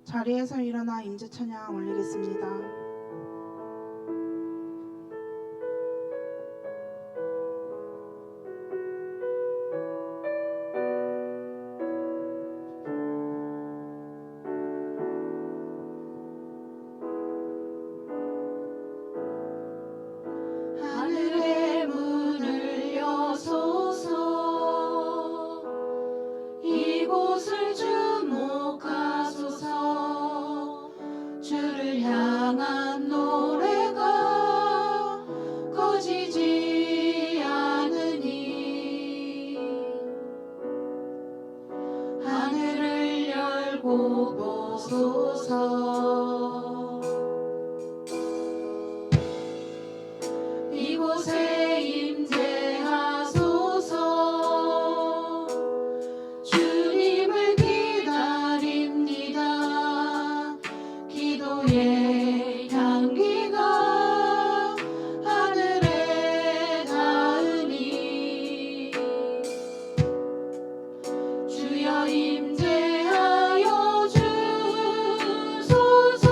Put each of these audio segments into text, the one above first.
자리에서 일어나 임재 찬양 올리겠습니다. 하늘의 문을 여소서, 이곳을 주목하소서. 주를 향한 노래가 꺼지지 않으니 하늘을 열고 보소서. 이곳에 임재하소서. 주님을 기다립니다. 기도의 향기가 하늘에 닿으니 주여 임재하여 주소서.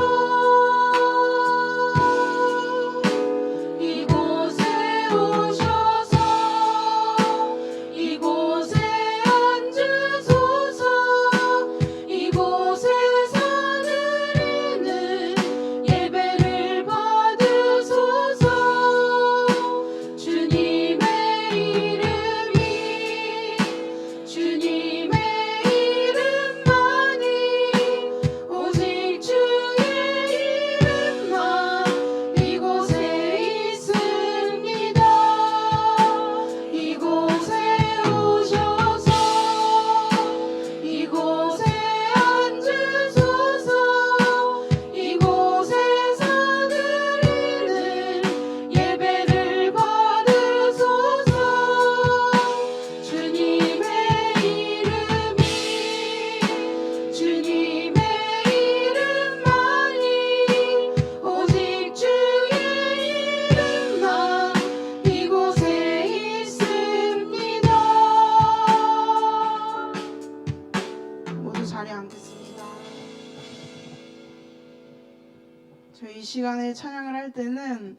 저희 이 시간에 찬양을 할 때는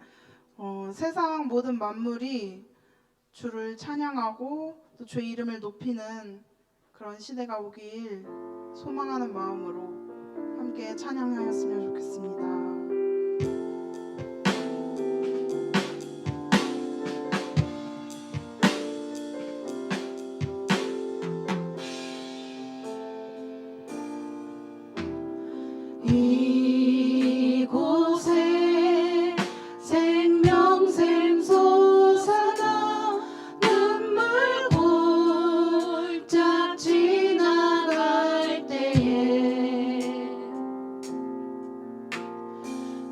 세상 모든 만물이 주를 찬양하고 또 주의 이름을 높이는 그런 시대가 오길 소망하는 마음으로 함께 찬양하였으면 좋겠습니다. 이곳에 생명샘 솟아나 눈물 골짝 지나갈 때에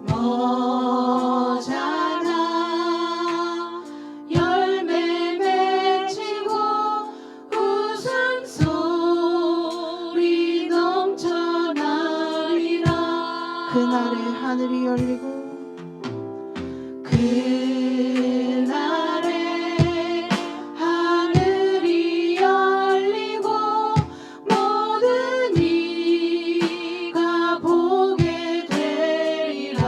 머잖아 열매 맺히고 웃음소리 넘쳐나리라. 그날에 하늘이 열리고 그날에 하늘이 열리고 모든 이가 보게 되리라.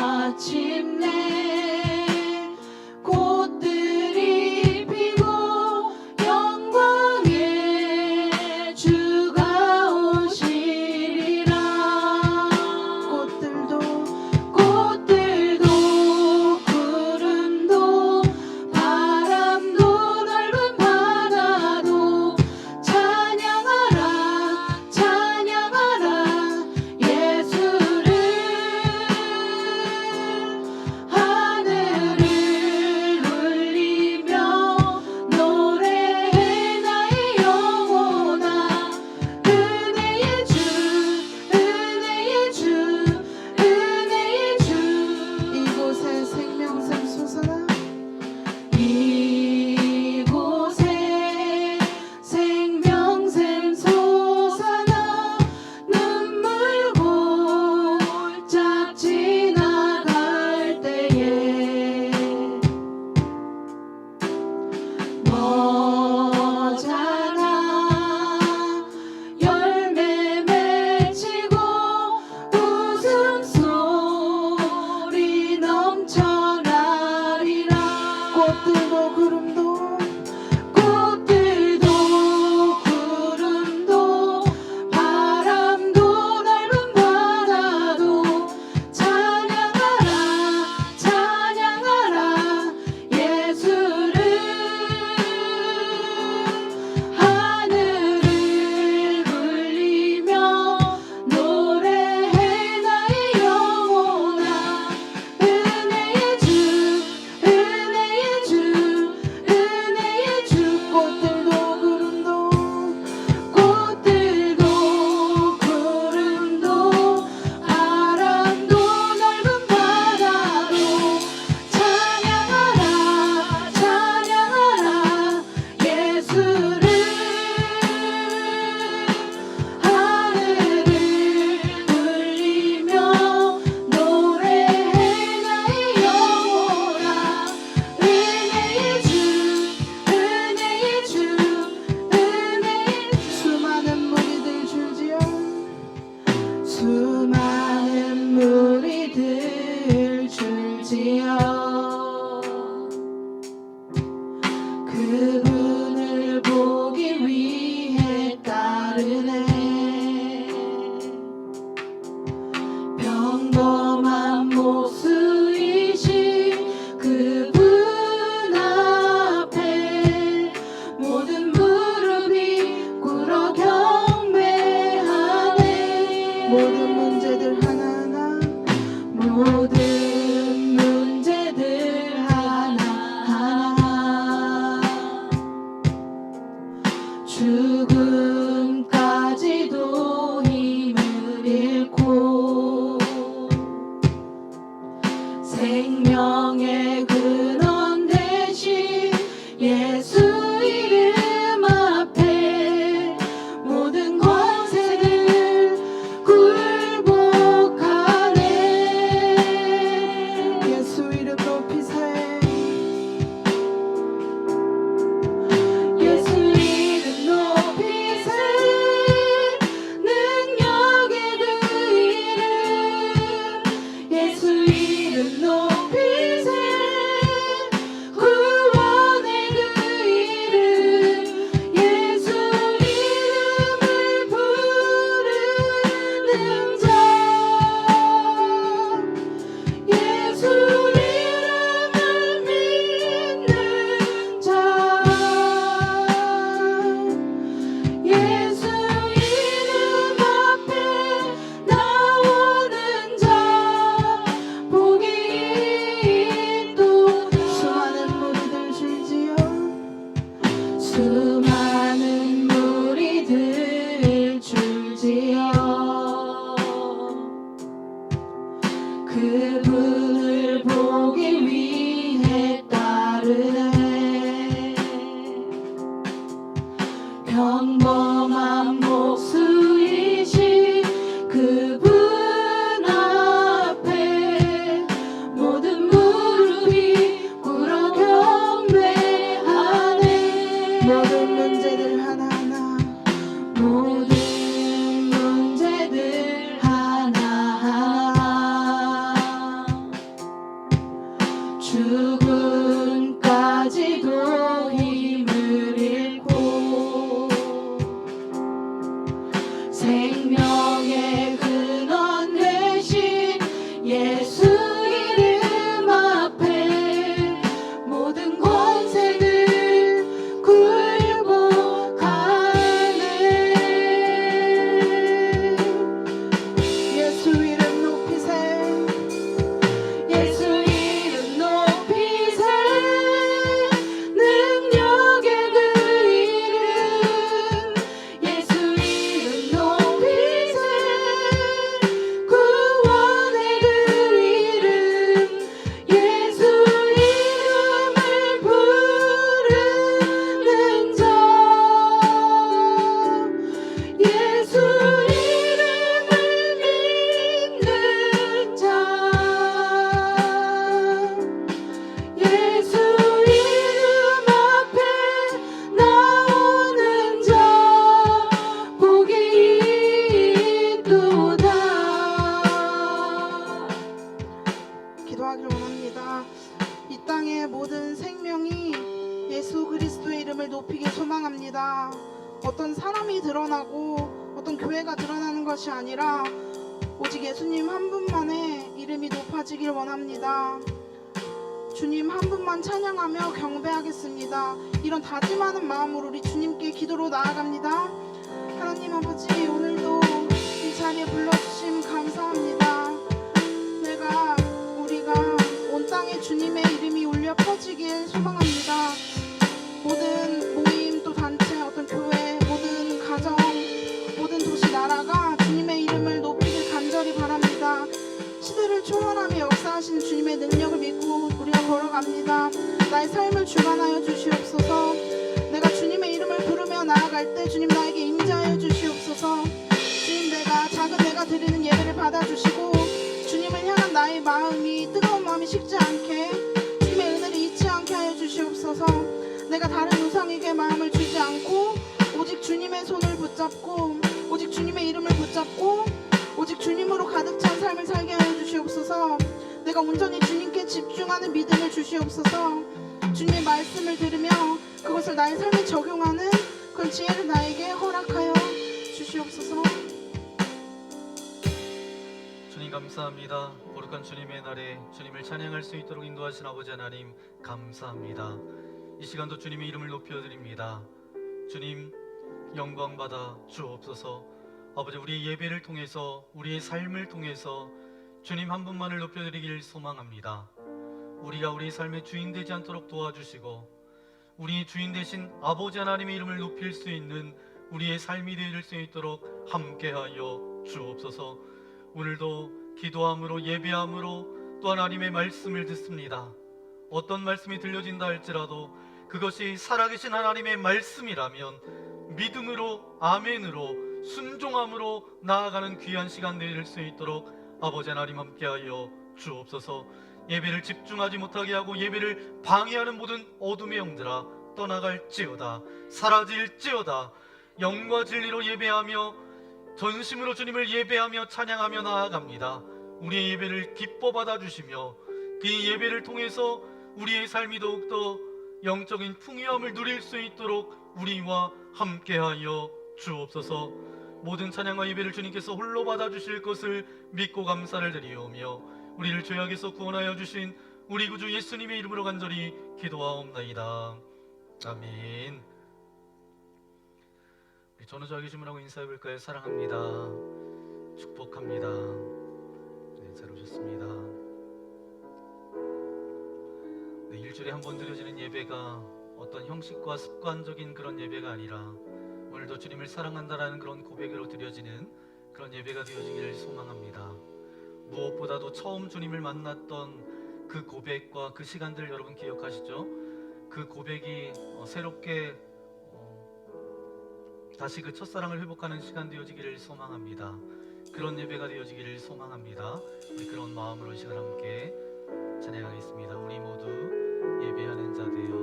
마침내 꽃들이 피고 영광의 주가 오시리라. 꽃들도 구름도 바람도 넓은 바다도 찬양하라 찬양하라 예수를. 하늘을 울리며 노래해 나의 영혼아. 은혜의 주 은혜의 주 은혜의 주. 이곳에 생명샘 솟아나 이곳에 생명샘 솟아나 눈물 골짝 지나갈 때에 머잖아 열매 맺히고 웃음소리 넘쳐나리라. 꽃들도 구름도 바람도 넓은 바다도 찬양하라 찬양하라 예수를. 하늘을 울리며 노래해 나의 영혼아. 은혜의 주 은혜의 주 은혜의 주. 꽃들도 구름도 바람도 넓은 바다도 찬양하라 찬양하라 예수를. 하늘을 울리며 노래해 나의 영혼아. 은혜의 주 은혜의 주 은혜의 주. 수많은 무리들 줄지어 수많은 무리들 줄지어 그분을 보기 위해 따르네. 평범한 모습이신 그분 앞에 모든 무릎이 꿇어 경배하네. 모든 문제들 하나하나 모든 문제들 하나하나 죽음까지도 힘을 잃고 생명의 근원 되신 예수 이름 앞에 모든 권세를 굴복하네. 예수 이름 높이세 예수 이름 높이 평범한 목수이신 그분 앞에 모든 무릎이 꿇어 경배하네. 모든 문제들 하나하나 모든 문제들 하나하나 죽음까지도 힘을 잃고 생명의 근원 되신 예수 이름 앞에 모든 권세들 굴복하네. 예수 이름 높이세. 예수 이름 높이세. 능력의 그 이름 예수 이름 높이세. 구원의 그 이름 예수 이름을 부르는 자 예수 이름을 믿는 자 예수 이름 앞에 나오는 자 복이 있도다. 기도하기를 원합니다. 이 땅의 모든 생명이 예수 그리스도의 이름을 높이길 소망합니다. 어떤 사람이 드러나고 어떤 교회가 드러나는 것이 아니라 오직 예수님 한 분만의 이름이 높아지길 원합니다. 주님 한 분만 찬양하며 경배하겠습니다. 이런 다짐하는 마음으로 우리 주님께 기도로 나아갑니다. 하나님 아버지, 오늘도 이 자리에 불러주심 감사합니다. 우리가 온 땅에 주님의 이름이 울려 퍼지길 소망합니다. 모든 모임 또 단체 어떤 교회 모든 가정 모든 도시 나라가 주님의 이름을 높이길 간절히 바랍니다. 시대를 초월하며 역사하시는 주님의 능력을 믿고 우리가 걸어갑니다. 나의 삶을 주관하여 주시옵소서. 내가 주님의 이름을 부르며 나아갈 때 주님 나에게 임재하여 주시옵소서. 주님, 작은 내가 드리는 예배를 받아주시고 주님을 향한 나의 마음이 뜨거운 마음이 식지 않게 주님의 은혜를 잊지 않게 하여 주시옵소서. 내가 다른 우상에게 마음을 주지 않고 오직 주님의 손을 붙잡고 오직 주님의 이름을 붙잡고 오직 주님으로 가득 찬 삶을 살게 하여 주시옵소서. 내가 온전히 주님께 집중하는 믿음을 주시옵소서. 주님의 말씀을 들으며 그것을 나의 삶에 적용하는 그런 지혜를 나에게 허락하여 주시옵소서. 주님 감사합니다. 거룩한 주님의 날에 주님을 찬양할 수 있도록 인도하신 아버지 하나님 감사합니다. 이 시간도 주님의 이름을 높여드립니다. 주님 영광받아 주옵소서. 아버지, 우리의 예배를 통해서 우리의 삶을 통해서 주님 한 분만을 높여드리길 소망합니다. 우리가 우리 삶의 주인 되지 않도록 도와주시고 우리의 주인 되신 아버지 하나님의 이름을 높일 수 있는 우리의 삶이 될 수 있도록 함께하여 주옵소서. 오늘도 기도함으로 예배함으로 또 하나님의 말씀을 듣습니다. 어떤 말씀이 들려진다 할지라도 그것이 살아계신 하나님의 말씀이라면 믿음으로 아멘으로 순종함으로 나아가는 귀한 시간 될 수 있도록 아버지 하나님 함께하여 주옵소서. 예배를 집중하지 못하게 하고 예배를 방해하는 모든 어둠의 영들아 떠나갈지어다. 사라질지어다. 영과 진리로 예배하며 전심으로 주님을 예배하며 찬양하며 나아갑니다. 우리의 예배를 기뻐 받아주시며 그 예배를 통해서 우리의 삶이 더욱더 영적인 풍요함을 누릴 수 있도록 우리와 함께하여 주옵소서. 모든 찬양과 예배를 주님께서 홀로 받아주실 것을 믿고 감사를 드리오며 우리를 죄악에서 구원하여 주신 우리 구주 예수님의 이름으로 간절히 기도하옵나이다. 아멘. 우리 전우자 계시문하고 인사해볼까요? 사랑합니다. 축복합니다. 네, 잘 오셨습니다. 네, 일주일에 한 번 드려지는 예배가 어떤 형식과 습관적인 그런 예배가 아니라 오늘도 주님을 사랑한다라는 그런 고백으로 드려지는 그런 예배가 되어지기를 소망합니다. 무엇보다도 처음 주님을 만났던 그 고백과 그 시간들 여러분 기억하시죠? 그 고백이 새롭게 다시 그 첫사랑을 회복하는 시간 되어지기를 소망합니다. 그런 예배가 되어지기를 소망합니다. 우리 그런 마음으로 이 시간 함께 찬양하겠습니다. 우리 모두 예배하는 자 되어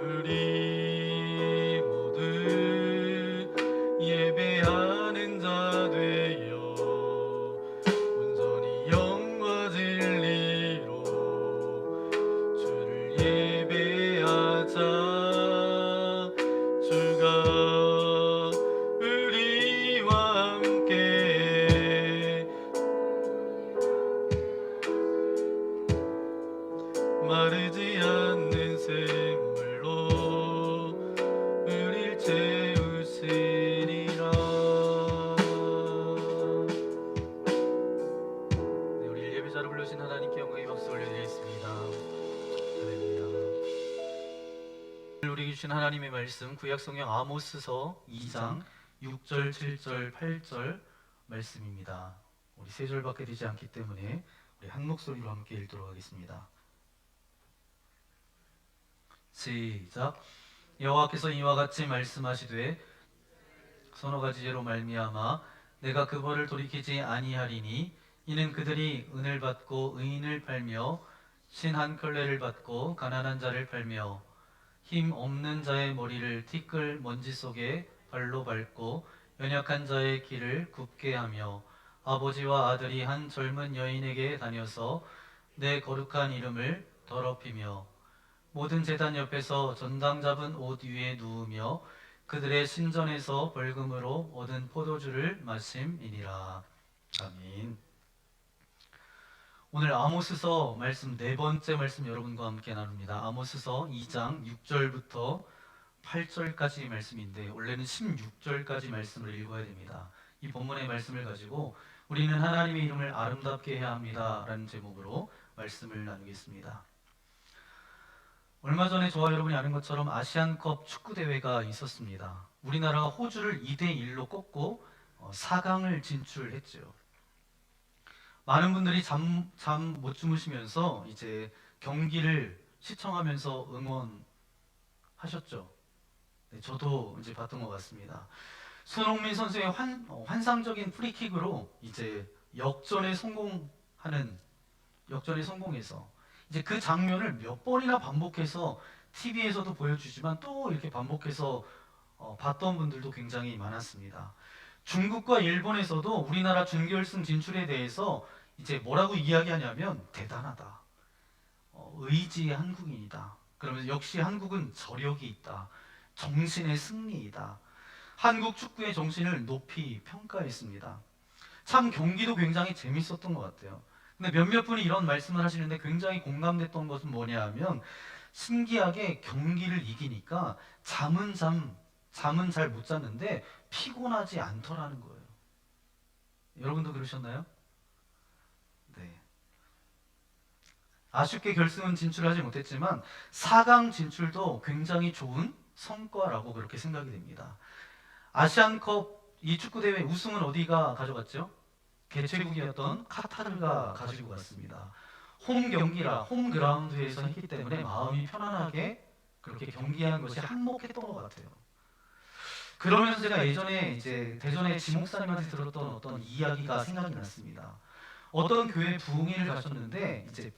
우리 모두 예배하는 자 되어 온전히 영과 진리로 주를 예배하자. 주가 우리와 함께 마르지 않는 샘물로 우릴 채우시리라. 네, 우리 예배자로 불러주신 하나님께 영광의 박수 올려드리겠습니다. 할렐루야. 오늘 우리 주신 하나님의 말씀 구약성경 아모스서 2장 6절, 7절, 8절 말씀입니다. 우리 세 절밖에 되지 않기 때문에 우리 한 목소리로 함께 읽도록 하겠습니다. 시작. 여호와께서 이와 같이 말씀하시되 서너 가지로 말미암아 내가 그 벌을 돌이키지 아니하리니 이는 그들이 은을 받고 의인을 팔며 신 한 켤레를 받고 가난한 자를 팔며 힘 없는 자의 머리를 티끌 먼지 속에 발로 밟고 연약한 자의 길을 굽게 하며 아버지와 아들이 한 젊은 여인에게 다녀서 내 거룩한 이름을 더럽히며 모든 제단 옆에서 전당 잡은 옷 위에 누우며 그들의 신전에서 벌금으로 얻은 포도주를 마심이니라. 아멘. 오늘 아모스서 말씀 네 번째 말씀 여러분과 함께 나눕니다. 아모스서 2장 6절부터 8절까지 말씀인데 원래는 16절까지 말씀을 읽어야 됩니다. 이 본문의 말씀을 가지고 우리는 하나님의 이름을 아름답게 해야 합니다 라는 제목으로 말씀을 나누겠습니다. 얼마 전에 저와 여러분이 아는 것처럼 아시안컵 축구대회가 있었습니다. 우리나라가 호주를 2대1로 꺾고 4강을 진출했죠. 많은 분들이 잠 못 주무시면서 이제 경기를 시청하면서 응원하셨죠. 네, 저도 이제 봤던 것 같습니다. 손흥민 선수의 환상적인 프리킥으로 이제 역전에 성공해서 이제 그 장면을 몇 번이나 반복해서 TV에서도 보여주지만 또 이렇게 반복해서 봤던 분들도 굉장히 많았습니다. 중국과 일본에서도 우리나라 준결승 진출에 대해서 이제 뭐라고 이야기하냐면 대단하다. 의지의 한국인이다. 그러면서 역시 한국은 저력이 있다. 정신의 승리이다. 한국 축구의 정신을 높이 평가했습니다. 참 경기도 굉장히 재밌었던 것 같아요. 근데 몇몇 분이 이런 말씀을 하시는데 굉장히 공감됐던 것은 뭐냐 하면 신기하게 경기를 이기니까 잠은 잘 못 잤는데 피곤하지 않더라는 거예요. 여러분도 그러셨나요? 네. 아쉽게 결승은 진출하지 못했지만 4강 진출도 굉장히 좋은 성과라고 그렇게 생각이 됩니다. 아시안컵 이 축구대회 우승은 어디가 가져갔죠? 개최국이었던 카타르가 가지고 갔습니다. 홈 경기라 홈 그라운드에서 했기 때문에 마음이 편안하게 그렇게 경기한 것이 한몫했던 것 같아요. 그러면서 제가 예전에 이제 대전의 지목사님한테 들었던 어떤 이야기가 생각이 났습니다. 어떤 교회 부흥회를 가셨는데 이제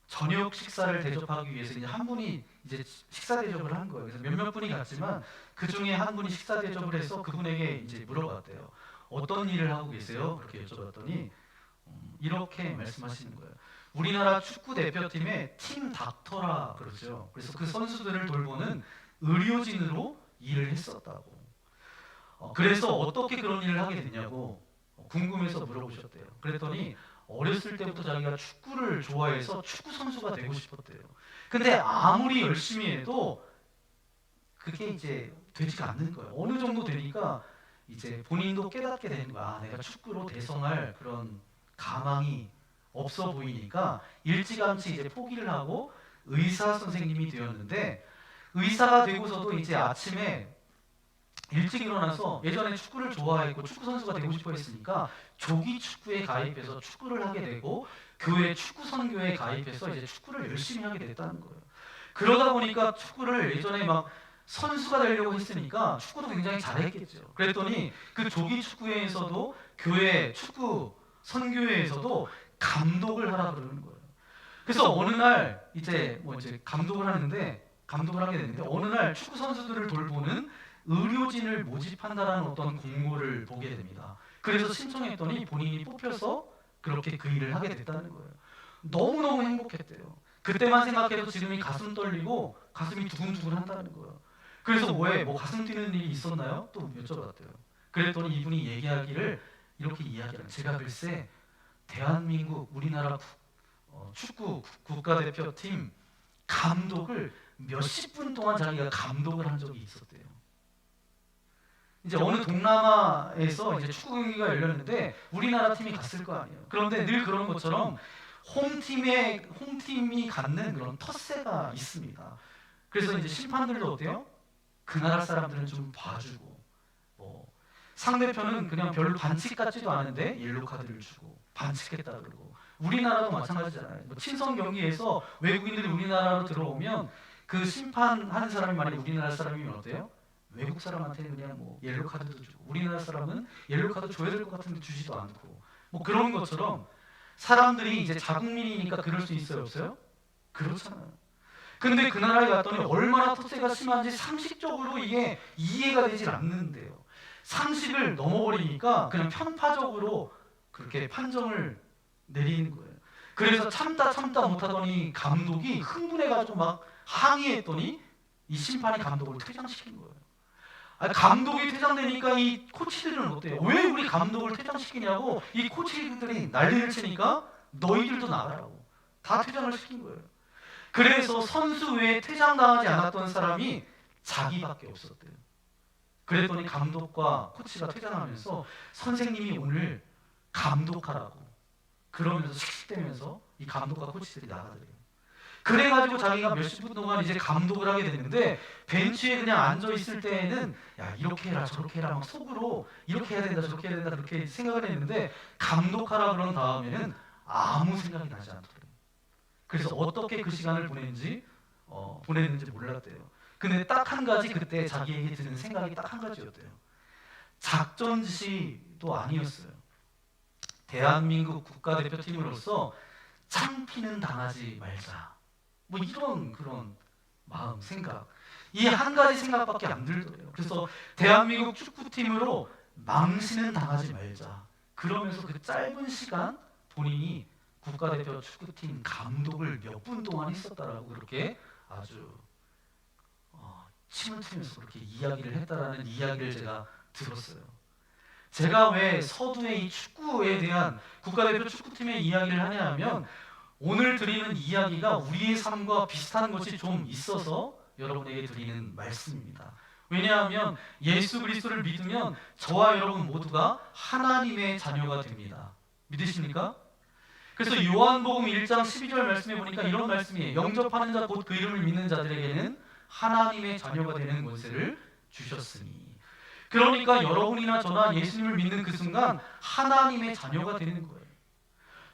저녁 식사를 대접하기 위해서 이제 한 분이 이제 식사 대접을 한 거예요. 그래서 몇몇 분이 갔지만 그 중에 한 분이 식사 대접을 해서 그분에게 이제 물어봤대요. 어떤 일을 하고 계세요? 그렇게 여쭤봤더니 이렇게 말씀하시는 거예요. 우리나라 축구 대표팀의 팀 닥터라 그러죠. 그래서 그 선수들을 돌보는 의료진으로 일을 했었다고. 그래서 어떻게 그런 일을 하게 됐냐고 궁금해서 물어보셨대요. 그랬더니 어렸을 때부터 자기가 축구를 좋아해서 축구 선수가 되고 싶었대요. 근데 아무리 열심히 해도 그게 이제 되지가 않는 거예요. 어느 정도 되니까 이제 본인도 깨닫게 되는 거야. 아, 내가 축구로 대성할 그런 가망이 없어 보이니까 일찌감치 이제 포기를 하고 의사 선생님이 되었는데 의사가 되고서도 이제 아침에 일찍 일어나서 예전에 축구를 좋아했고 축구 선수가 되고 싶어 했으니까 조기 축구에 가입해서 축구를 하게 되고 교회 축구 선교에 가입해서 이제 축구를 열심히 하게 됐다는 거예요. 그러다 보니까 축구를 예전에 막 선수가 되려고 했으니까 축구도 굉장히 잘했겠죠. 그랬더니 그 조기 축구회에서도 교회 축구 선교회에서도 감독을 하라 그러는 거예요. 그래서 어느 날 이제 감독을 하게 됐는데 어느 날 축구 선수들을 돌보는 의료진을 모집한다라는 어떤 공고를 보게 됩니다. 그래서 신청했더니 본인이 뽑혀서 그렇게 그 일을 하게 됐다는 거예요. 너무너무 행복했대요. 그때만 생각해도 지금이 가슴 떨리고 가슴이 두근두근 한다는 거예요. 그래서 왜 가슴 뛰는 일이 있었나요? 또 여쭤봤대요. 그랬더니 이분이 얘기하기를 이렇게 이야기하는, 제가 글쎄 대한민국 우리나라 축구 국가대표팀 감독을 몇십 분 동안 자기가 감독을 한 적이 있었대요. 이제 어느 동남아에서 이제 축구 경기가 열렸는데 우리나라 팀이 갔을 거 아니에요. 그런데 늘 그런 것처럼 홈팀이 갖는 그런 텃세가 있습니다. 그래서 이제 심판들도 어때요? 그 나라 사람들은 좀 봐주고, 상대편은 그냥 별로 반칙 같지도 않은데 옐로 카드를 주고 반칙했다 그러고. 우리나라도 마찬가지잖아요. 친선 경기에서 외국인들이 우리나라로 들어오면 그 심판하는 사람이 만약 우리나라 사람이면 어때요? 외국 사람한테는 그냥 옐로 카드도 주고, 우리나라 사람은 옐로 카드 줘야 될 것 같은데 주지도 않고, 그런 것처럼 사람들이 이제 자국민이니까 그럴 수 있어요, 없어요? 그렇잖아요. 근데 그 나라에 갔더니 얼마나 텃세가 심한지 상식적으로 이게 이해가 되질 않는데요. 상식을 넘어버리니까 그냥 편파적으로 그렇게 판정을 내리는 거예요. 그래서 참다 못하더니 감독이 흥분해가지고 막 항의했더니 이 심판이 감독을 퇴장시킨 거예요. 감독이 퇴장되니까 이 코치들은 어때요? 왜 우리 감독을 퇴장시키냐고 이 코치들이 난리를 치니까 너희들도 나가라고 다 퇴장을 시킨 거예요. 그래서 선수 외에 퇴장당하지 않았던 사람이 자기밖에 없었대요. 그랬더니 감독과 코치가 퇴장하면서 선생님이 오늘 감독하라고 그러면서 씩씩대면서 이 감독과 코치들이 나가더래요. 그래가지고 자기가 몇십 분 동안 이제 감독을 하게 됐는데 벤치에 그냥 앉아 있을 때에는 야 이렇게 해라 저렇게 해라 막 속으로 이렇게 해야 된다 저렇게 해야 된다 그렇게 생각을 했는데 감독하라 그런 다음에는 아무 생각이 나지 않더래요. 그래서 어떻게 그 시간을 보냈는지 몰랐대요. 근데 딱 한 가지 그때 자기에게 드는 생각이 딱 한 가지였대요. 작전 지시도 아니었어요. 대한민국 국가대표팀으로서 창피는 당하지 말자. 이런 그런 마음, 생각. 이 한 가지 생각밖에 안 들더래요. 그래서 대한민국 축구팀으로 망신은 당하지 말자. 그러면서 그 짧은 시간 본인이 국가대표 축구팀 감독을 몇 분 동안 했었다라고 그렇게 아주 침을 트면서 그렇게 이야기를 했다라는 이야기를 제가 들었어요. 제가 왜 서두에 이 축구에 대한 국가대표 축구팀의 이야기를 하냐 하면 오늘 드리는 이야기가 우리의 삶과 비슷한 것이 좀 있어서 여러분에게 드리는 말씀입니다. 왜냐하면 예수 그리스도를 믿으면 저와 여러분 모두가 하나님의 자녀가 됩니다. 믿으십니까? 그래서 요한복음 1장 12절 말씀에 보니까 이런 말씀이에요. 영접하는 자 곧 그 이름을 믿는 자들에게는 하나님의 자녀가 되는 권세를 주셨으니. 그러니까 여러분이나 저나 예수님을 믿는 그 순간 하나님의 자녀가 되는 거예요.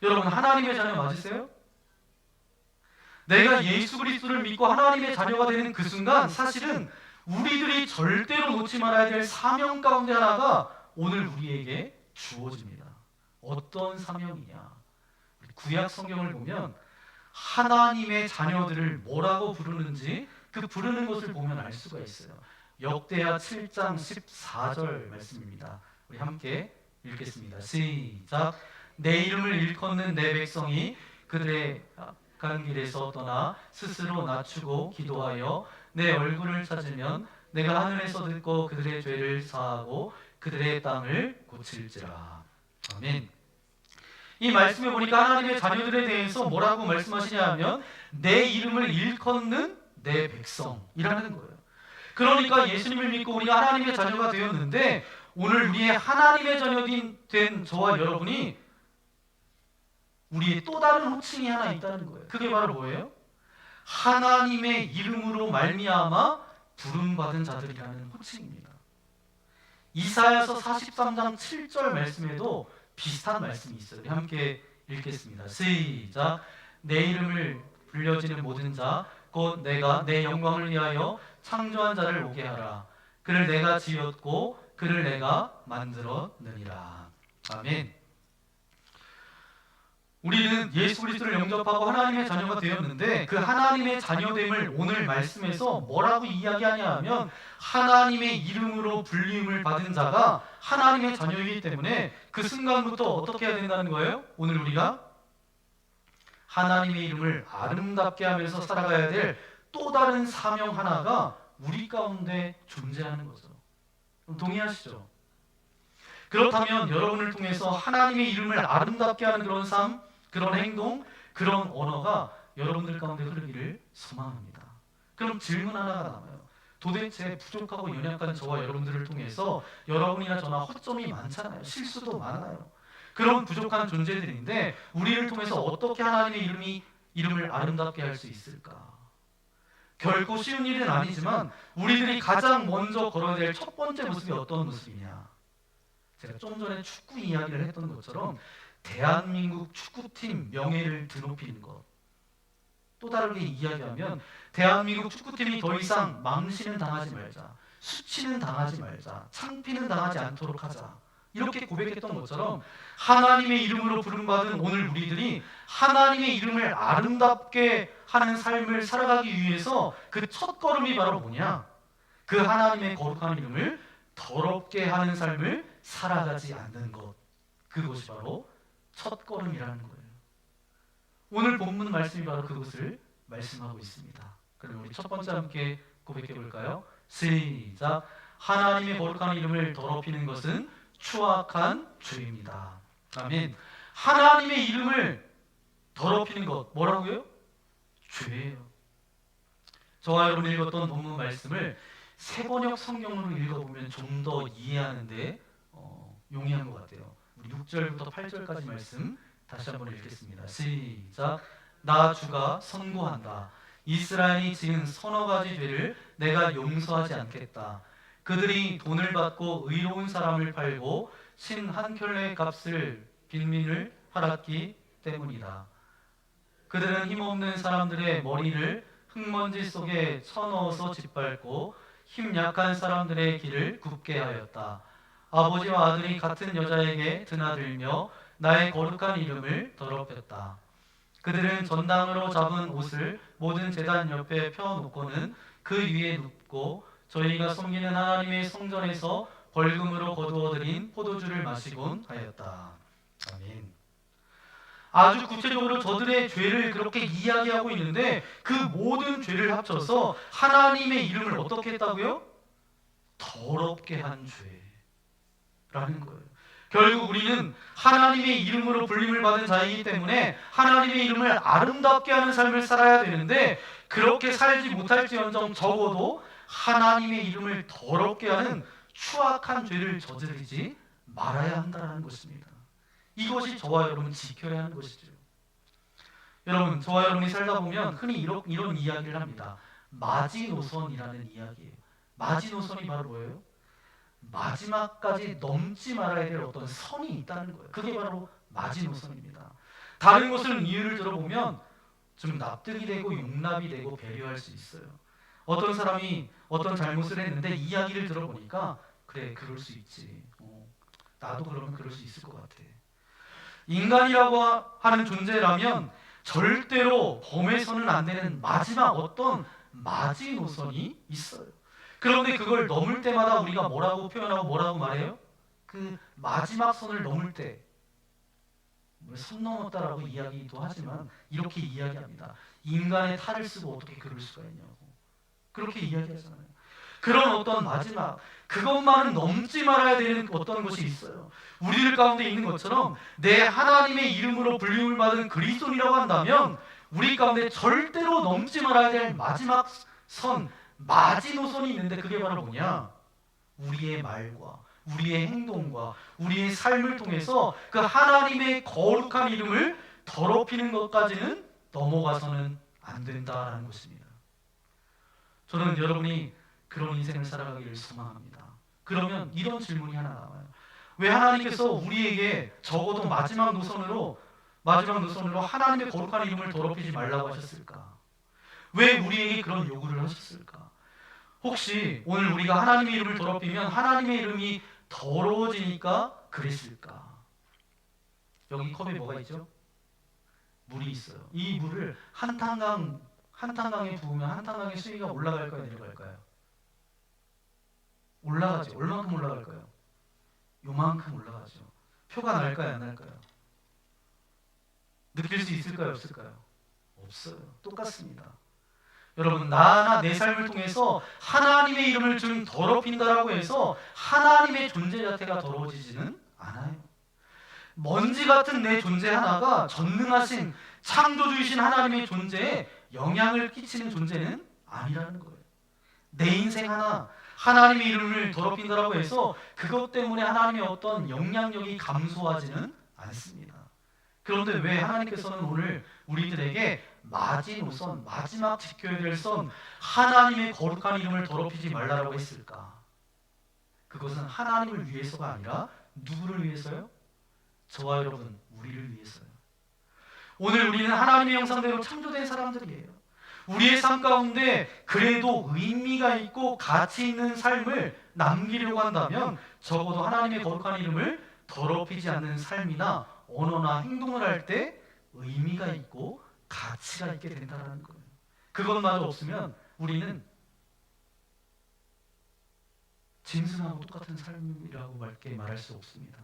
여러분 하나님의 자녀 맞으세요? 내가 예수 그리스도를 믿고 하나님의 자녀가 되는 그 순간 사실은 우리들이 절대로 놓지 말아야 될 사명 가운데 하나가 오늘 우리에게 주어집니다. 어떤 사명이냐? 구약 성경을 보면 하나님의 자녀들을 뭐라고 부르는지 그 부르는 것을 보면 알 수가 있어요. 역대하 7장 14절 말씀입니다. 우리 함께 읽겠습니다. 시작. 내 이름을 일컫는 내 백성이 그들의 간 길에서 떠나 스스로 낮추고 기도하여 내 얼굴을 찾으면 내가 하늘에서 듣고 그들의 죄를 사하고 그들의 땅을 고칠지라. 아멘. 이 말씀에 보니까 하나님의 자녀들에 대해서 뭐라고 말씀하시냐 하면 내 이름을 일컫는 내 백성이라는 거예요. 그러니까 예수님을 믿고 우리가 하나님의 자녀가 되었는데 오늘 우리의 하나님의 자녀인 된 저와 여러분이 우리의 또 다른 호칭이 하나 있다는 거예요. 그게 바로 뭐예요? 하나님의 이름으로 말미암아 부름받은 자들이라는 호칭입니다. 이사야서 43장 7절 말씀에도 비슷한 말씀이 있어요. 우리 함께 읽겠습니다. 시작. 내 이름을 불려지는 모든 자 곧 내가 내 영광을 위하여 창조한 자를 오게 하라. 그를 내가 지었고 그를 내가 만들었느니라. 아멘. 우리는 예수 그리스도를 영접하고 하나님의 자녀가 되었는데 그 하나님의 자녀됨을 오늘 말씀에서 뭐라고 이야기하냐 하면 하나님의 이름으로 불림을 받은 자가 하나님의 자녀이기 때문에 그 순간부터 어떻게 해야 된다는 거예요? 오늘 우리가 하나님의 이름을 아름답게 하면서 살아가야 될 또 다른 사명 하나가 우리 가운데 존재하는 거죠. 동의하시죠? 그렇다면 여러분을 통해서 하나님의 이름을 아름답게 하는 그런 삶, 그런 행동, 그런 언어가 여러분들 가운데 흐르기를 소망합니다. 그럼 질문 하나가 남아요. 도대체 부족하고 연약한 저와 여러분들을 통해서 여러분이나 저나 허점이 많잖아요. 실수도 많아요. 그런 부족한 존재들인데 우리를 통해서 어떻게 하나님의 이름을 아름답게 할 수 있을까? 결코 쉬운 일은 아니지만 우리들이 가장 먼저 걸어야 될 첫 번째 모습이 어떤 모습이냐? 제가 좀 전에 축구 이야기를 했던 것처럼 대한민국 축구팀 명예를 드높이는 것. 또 다르게 이야기하면 대한민국 축구팀이 더 이상 망신은 당하지 말자, 수치는 당하지 말자, 창피는 당하지 않도록 하자. 이렇게 고백했던 것처럼 하나님의 이름으로 부름받은 오늘 우리들이 하나님의 이름을 아름답게 하는 삶을 살아가기 위해서 그 첫걸음이 바로 뭐냐? 그 하나님의 거룩한 이름을 더럽게 하는 삶을 살아가지 않는 것. 그것이 바로 첫걸음이라는 거예요. 오늘 본문 말씀이 바로 그것을 말씀하고 있습니다. 그럼 우리 첫 번째 함께 고백해 볼까요? 시작. 하나님의 거룩한 이름을 더럽히는 것은 추악한 죄입니다. 아멘. 하나님의 이름을 더럽히는 것 뭐라고요? 죄예요. 저와 여러분이 읽었던 본문 말씀을 세번역 성경으로 읽어보면 좀 더 이해하는데 용이한 것 같아요. 우리 6절부터 8절까지 말씀 다시 한번 읽겠습니다. 시작. 나 주가 선고한다. 이스라엘이 지은 서너 가지 죄를 내가 용서하지 않겠다. 그들이 돈을 받고 의로운 사람을 팔고 신 한 켤레의 값을 빈민을 팔았기 때문이다. 그들은 힘없는 사람들의 머리를 흙먼지 속에 쳐넣어서 짓밟고 힘 약한 사람들의 길을 굽게 하였다. 아버지와 아들이 같은 여자에게 드나들며 나의 거룩한 이름을 더럽혔다. 그들은 전당으로 잡은 옷을 모든 제단 옆에 펴놓고는 그 위에 눕고 저희가 섬기는 하나님의 성전에서 벌금으로 거두어들인 포도주를 마시곤 하였다. 아멘. 아주 구체적으로 저들의 죄를 그렇게 이야기하고 있는데 그 모든 죄를 합쳐서 하나님의 이름을 어떻게 했다고요? 더럽게 한 죄라는 거예요. 결국 우리는 하나님의 이름으로 불림을 받은 자이기 때문에 하나님의 이름을 아름답게 하는 삶을 살아야 되는데 그렇게 살지 못할지언정 적어도 하나님의 이름을 더럽게 하는 추악한 죄를 저지르지 말아야 한다는 것입니다. 이것이 저와 여러분 지켜야 하는 것이죠. 여러분, 저와 여러분이 살다 보면 흔히 이런 이야기를 합니다. 마지노선이라는 이야기예요. 마지노선이 바로 뭐예요? 마지막까지 넘지 말아야 될 어떤 선이 있다는 거예요. 그게 바로 마지노선입니다. 다른 것은 이유를 들어보면 좀 납득이 되고 용납이 되고 배려할 수 있어요. 어떤 사람이 어떤 잘못을 했는데 이야기를 들어보니까 그래, 그럴 수 있지. 나도 그러면 그럴 수 있을 것 같아. 인간이라고 하는 존재라면 절대로 범해서는 안 되는 마지막 어떤 마지노선이 있어요. 그런데 그걸 넘을 때마다 우리가 뭐라고 표현하고 뭐라고 말해요? 그 마지막 선을 넘을 때 선 넘었다라고 이야기도 하지만 이렇게 이야기합니다. 인간의 탈을 쓰고 어떻게 그럴 수가 있냐고. 그렇게 이야기하잖아요. 그런 어떤 마지막, 그것만은 넘지 말아야 되는 어떤 것이 있어요. 우리들 가운데 있는 것처럼 내 하나님의 이름으로 불림을 받은 그리스도인이라고 한다면 우리 가운데 절대로 넘지 말아야 될 마지막 선, 마지노선이 있는데 그게 바로 뭐냐? 우리의 말과 우리의 행동과 우리의 삶을 통해서 그 하나님의 거룩한 이름을 더럽히는 것까지는 넘어가서는 안 된다는 것입니다. 저는 여러분이 그런 인생을 살아가기를 소망합니다. 그러면 이런 질문이 하나 나와요. 왜 하나님께서 우리에게 적어도 마지막 노선으로 하나님의 거룩한 이름을 더럽히지 말라고 하셨을까? 왜 우리에게 그런 요구를 하셨을까? 혹시 오늘 우리가 하나님의 이름을 더럽히면 하나님의 이름이 더러워지니까 그랬을까? 여기 컵에 뭐가 있죠? 물이 있어요. 이 물을 한 탄강에 부으면 한 탄강의 수위가 올라갈까요, 내려갈까요? 올라가죠. 얼만큼 올라갈까요? 요만큼 올라가죠. 표가 날까요, 안 날까요? 느낄 수 있을까요, 없을까요? 없어요. 똑같습니다. 여러분, 나나 내 삶을 통해서 하나님의 이름을 좀 더럽힌다라고 해서 하나님의 존재 자체가 더러워지지는 않아요. 먼지 같은 내 존재 하나가 전능하신 창조주이신 하나님의 존재에 영향을 끼치는 존재는 아니라는 거예요. 내 인생 하나 하나님의 이름을 더럽힌다라고 해서 그것 때문에 하나님의 어떤 영향력이 감소하지는 않습니다. 그런데 왜 하나님께서는 오늘 우리들에게 마지노선, 마지막 지켜야 될 선, 하나님의 거룩한 이름을 더럽히지 말라라고 했을까? 그것은 하나님을 위해서가 아니라 누구를 위해서요? 저와 여러분, 우리를 위해서요. 오늘 우리는 하나님의 형상대로 창조된 사람들이에요. 우리의 삶 가운데 그래도 의미가 있고 가치 있는 삶을 남기려고 한다면 적어도 하나님의 거룩한 이름을 더럽히지 않는 삶이나 언어나 행동을 할 때 의미가 있고 가치가 있게 된다는 거예요. 그것마저 없으면 우리는 짐승하고 똑같은 삶이라고 말할 수 없습니다.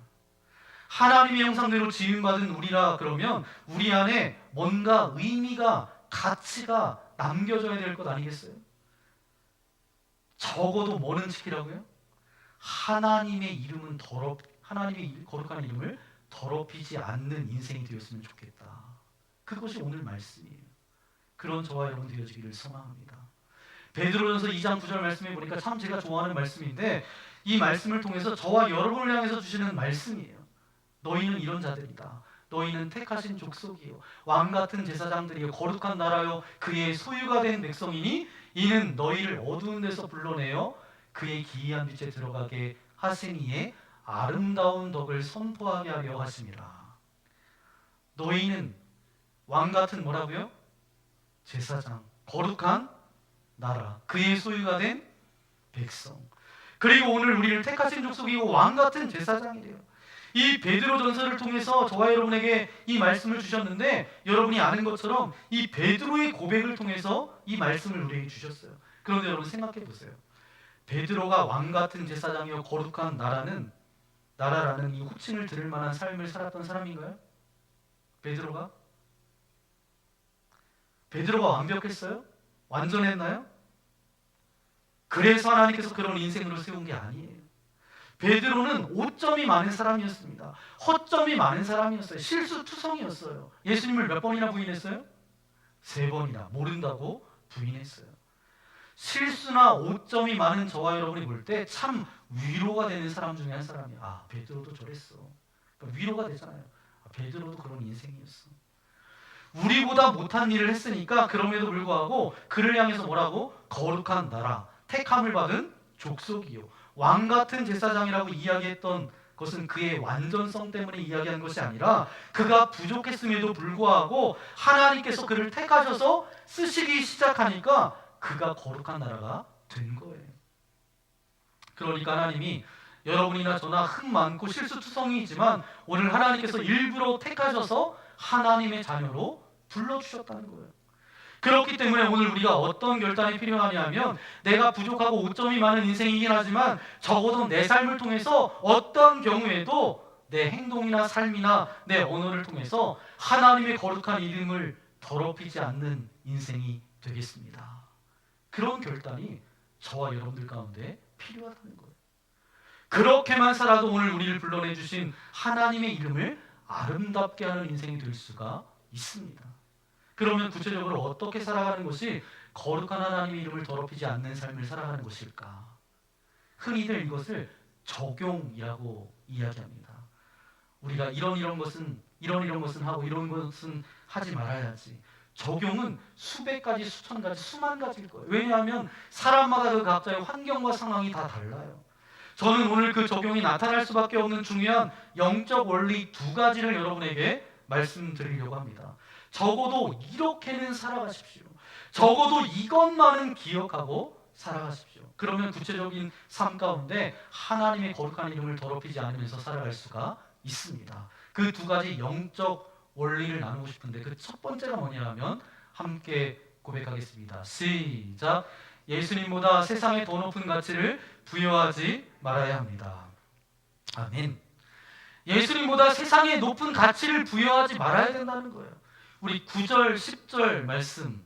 하나님의 형상대로 지음받은 우리라 그러면 우리 안에 뭔가 의미가, 가치가 남겨져야 될 것 아니겠어요? 적어도 뭐는 지키라고요? 하나님의 거룩한 이름을 더럽히지 않는 인생이 되었으면 좋겠다. 그것이 오늘 말씀이에요. 그런 저와 여러분 되어지기를 소망합니다. 베드로전서 2장 9절 말씀에 보니까 참 제가 좋아하는 말씀인데 이 말씀을 통해서 저와 여러분을 향해서 주시는 말씀이에요. 너희는 이런 자들이다. 너희는 택하신 족속이요 왕같은 제사장들이요 거룩한 나라요 그의 소유가 된 백성이니 이는 너희를 어두운 데서 불러내어 그의 기이한 빛에 들어가게 하시니에 아름다운 덕을 선포하게 하려 하심이라. 너희는 왕같은 뭐라고요? 제사장, 거룩한 나라, 그의 소유가 된 백성. 그리고 오늘 우리를 택하신 족속이고 왕같은 제사장이래요. 이 베드로전서를 통해서 저와 여러분에게 이 말씀을 주셨는데 여러분이 아는 것처럼 이 베드로의 고백을 통해서 이 말씀을 우리에게 주셨어요. 그런데 여러분 생각해 보세요. 베드로가 왕같은 제사장이요 거룩한 나라라는 이 호칭을 들을 만한 삶을 살았던 사람인가요? 베드로가 완벽했어요? 완전했나요? 그래서 하나님께서 그런 인생으로 세운 게 아니에요. 베드로는 오점이 많은 사람이었습니다. 허점이 많은 사람이었어요. 실수투성이었어요. 예수님을 몇 번이나 부인했어요? 3번이나. 모른다고 부인했어요. 실수나 오점이 많은 저와 여러분이 볼 때 참 위로가 되는 사람 중에 한 사람이에요. 아, 베드로도 저랬어. 그러니까 위로가 되잖아요. 아, 베드로도 그런 인생이었어. 우리보다 못한 일을 했으니까 그럼에도 불구하고 그를 향해서 뭐라고? 거룩한 나라, 택함을 받은 족속이요 왕같은 제사장이라고 이야기했던 것은 그의 완전성 때문에 이야기한 것이 아니라 그가 부족했음에도 불구하고 하나님께서 그를 택하셔서 쓰시기 시작하니까 그가 거룩한 나라가 된 거예요. 그러니까 하나님이 여러분이나 저나 흠 많고 실수투성이지만 오늘 하나님께서 일부러 택하셔서 하나님의 자녀로 불러주셨다는 거예요. 그렇기 때문에 오늘 우리가 어떤 결단이 필요하냐면 내가 부족하고 오점이 많은 인생이긴 하지만 적어도 내 삶을 통해서 어떤 경우에도 내 행동이나 삶이나 내 언어를 통해서 하나님의 거룩한 이름을 더럽히지 않는 인생이 되겠습니다. 그런 결단이 저와 여러분들 가운데 필요하다는 거예요. 그렇게만 살아도 오늘 우리를 불러내주신 하나님의 이름을 아름답게 하는 인생이 될 수가 있습니다. 그러면 구체적으로 어떻게 살아가는 것이 거룩한 하나님의 이름을 더럽히지 않는 삶을 살아가는 것일까? 흔히들 이것을 적용이라고 이야기합니다. 우리가 이런 것은 하고 이런 것은 하지 말아야지. 적용은 수백 가지, 수천 가지, 수만 가지일 거예요. 왜냐하면 사람마다 그 각자의 환경과 상황이 다 달라요. 저는 오늘 그 적용이 나타날 수밖에 없는 중요한 영적 원리 2가지를 여러분에게 말씀드리려고 합니다. 적어도 이렇게는 살아가십시오. 적어도 이것만은 기억하고 살아가십시오. 그러면 구체적인 삶 가운데 하나님의 거룩한 이름을 더럽히지 않으면서 살아갈 수가 있습니다. 그 두 가지 영적 원리를 나누고 싶은데 그 첫 번째가 뭐냐면 함께 고백하겠습니다. 시작. 예수님보다 세상에 더 높은 가치를 부여하지 말아야 합니다. 아멘. 예수님보다 세상에 높은 가치를 부여하지 말아야 된다는 거예요. 우리 9절, 10절 말씀.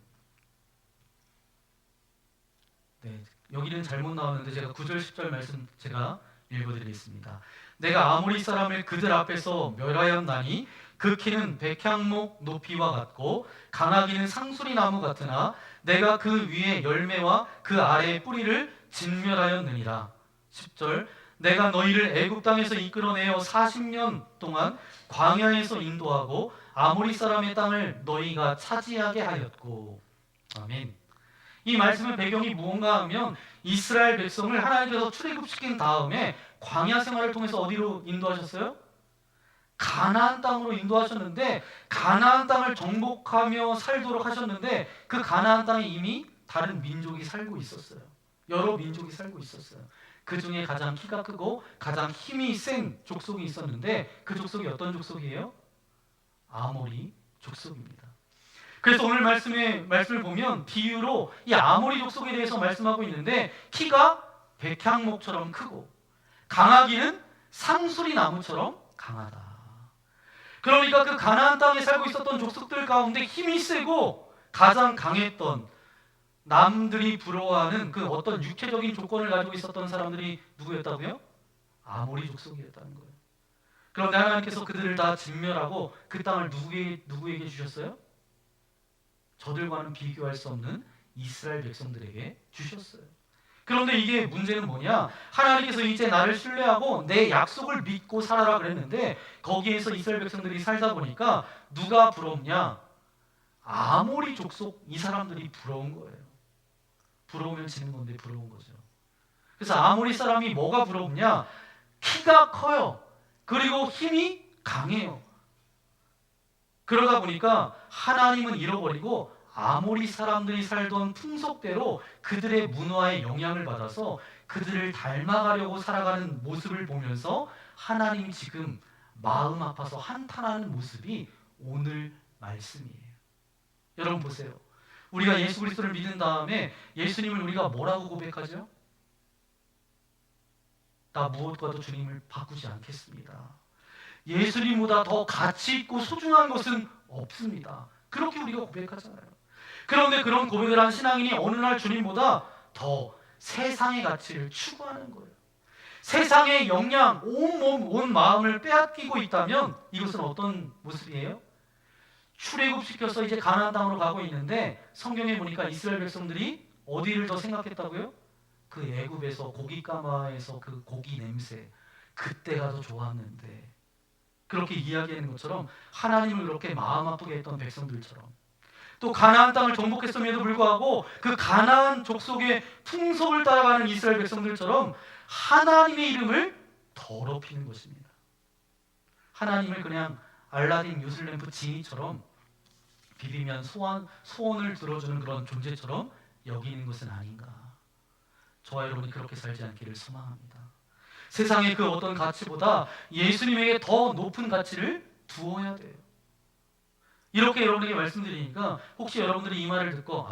네, 여기는 잘못 나왔는데 제가 9절, 10절 말씀 제가 읽어드리겠습니다. 내가 아모리 사람을 그들 앞에서 멸하였나니 그 키는 백향목 높이와 같고 가나기는 상수리 나무 같으나 내가 그 위에 열매와 그 아래의 뿌리를 진멸하였느니라. 10절. 내가 너희를 애굽 땅에서 이끌어내어 40년 동안 광야에서 인도하고 아모리 사람의 땅을 너희가 차지하게 하였고. 아멘. 이 말씀의 배경이 무언가 하면 이스라엘 백성을 하나님께서 출애굽시킨 다음에 광야 생활을 통해서 어디로 인도하셨어요? 가나안 땅으로 인도하셨는데 가나안 땅을 정복하며 살도록 하셨는데 그 가나안 땅에 이미 다른 민족이 살고 있었어요. 여러 민족이 살고 있었어요. 그 중에 가장 키가 크고 가장 힘이 센 족속이 있었는데 그 족속이 어떤 족속이에요? 아모리 족속입니다. 그래서 오늘 말씀을 보면 비유로 이 아모리 족속에 대해서 말씀하고 있는데 키가 백향목처럼 크고 강하기는 상수리 나무처럼 강하다. 그러니까 그 가나안 땅에 살고 있었던 족속들 가운데 힘이 세고 가장 강했던 남들이 부러워하는 그 어떤 육체적인 조건을 가지고 있었던 사람들이 누구였다고요? 아모리 족속이었다는 거예요. 그런데 하나님께서 그들을 다 진멸하고 그 땅을 누구에게 주셨어요? 저들과는 비교할 수 없는 이스라엘 백성들에게 주셨어요. 그런데 이게 문제는 뭐냐? 하나님께서 이제 나를 신뢰하고 내 약속을 믿고 살아라 그랬는데 거기에서 이스라엘 백성들이 살다 보니까 누가 부럽냐? 아모리 족속 이 사람들이 부러운 거예요. 부러우면 지는 건데 부러운 거죠. 그래서 아모리 사람이 뭐가 부럽냐? 키가 커요. 그리고 힘이 강해요. 그러다 보니까 하나님은 잃어버리고 아모리 사람들이 살던 풍속대로 그들의 문화에 영향을 받아서 그들을 닮아가려고 살아가는 모습을 보면서 하나님이 지금 마음 아파서 한탄하는 모습이 오늘 말씀이에요. 여러분 보세요. 우리가 예수 그리스도를 믿은 다음에 예수님을 우리가 뭐라고 고백하죠? 나 무엇과도 주님을 바꾸지 않겠습니다. 예수님보다 더 가치 있고 소중한 것은 없습니다. 그렇게 우리가 고백하잖아요. 그런데 그런 고백을 한 신앙인이 어느 날 주님보다 더 세상의 가치를 추구하는 거예요. 세상의 영향, 온 몸, 온 마음을 빼앗기고 있다면 이것은 어떤 모습이에요? 출애굽시켜서 이제 가나안 땅으로 가고 있는데 성경에 보니까 이스라엘 백성들이 어디를 더 생각했다고요? 그 애굽에서 고기 까마에서 그 고기 냄새, 그때가 더 좋았는데, 그렇게 이야기하는 것처럼 하나님을 그렇게 마음 아프게 했던 백성들처럼, 또 가나안 땅을 정복했음에도 불구하고 그 가나안 족속의 풍속을 따라가는 이스라엘 백성들처럼 하나님의 이름을 더럽히는 것입니다. 하나님을 그냥 알라딘 요술램프 지니처럼 비비면 소원을 들어주는 그런 존재처럼 여기는 것은 아닌가. 저와 여러분이 그렇게 살지 않기를 소망합니다. 세상의 그 어떤 가치보다 예수님에게 더 높은 가치를 두어야 돼요. 이렇게 여러분에게 말씀드리니까 혹시 여러분들이 이 말을 듣고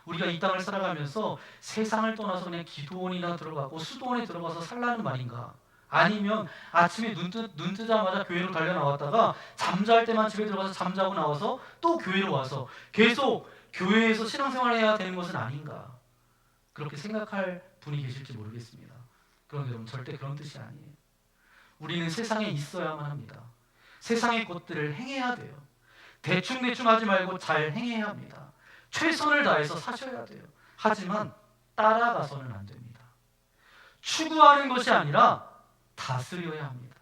우리가 이 땅을 살아가면서 세상을 떠나서 그냥 기도원이나 들어가고 수도원에 들어가서 살라는 말인가? 아니면 아침에 눈 뜨자마자 교회로 달려 나왔다가 잠잘 때만 집에 들어가서 잠자고 나와서 또 교회로 와서 계속 교회에서 신앙생활을 해야 되는 것은 아닌가? 그렇게 생각할 분이 계실지 모르겠습니다. 그런데 여러분 절대 그런 뜻이 아니에요. 우리는 세상에 있어야만 합니다. 세상의 것들을 행해야 돼요. 대충 하지 말고 잘 행해야 합니다. 최선을 다해서 사셔야 돼요. 하지만 따라가서는 안 됩니다. 추구하는 것이 아니라 다스려야 합니다.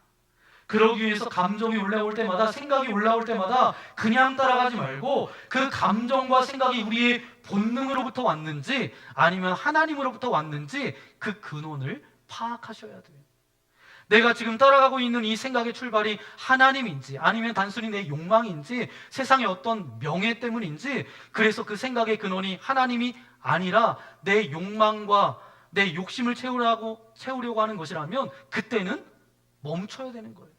그러기 위해서 감정이 올라올 때마다, 생각이 올라올 때마다 그냥 따라가지 말고 그 감정과 생각이 우리의 본능으로부터 왔는지 아니면 하나님으로부터 왔는지 그 근원을 파악하셔야 돼요. 내가 지금 따라가고 있는 이 생각의 출발이 하나님인지 아니면 단순히 내 욕망인지 세상의 어떤 명예 때문인지, 그래서 그 생각의 근원이 하나님이 아니라 내 욕망과 내 욕심을 채우려고 하는 것이라면 그때는 멈춰야 되는 거예요.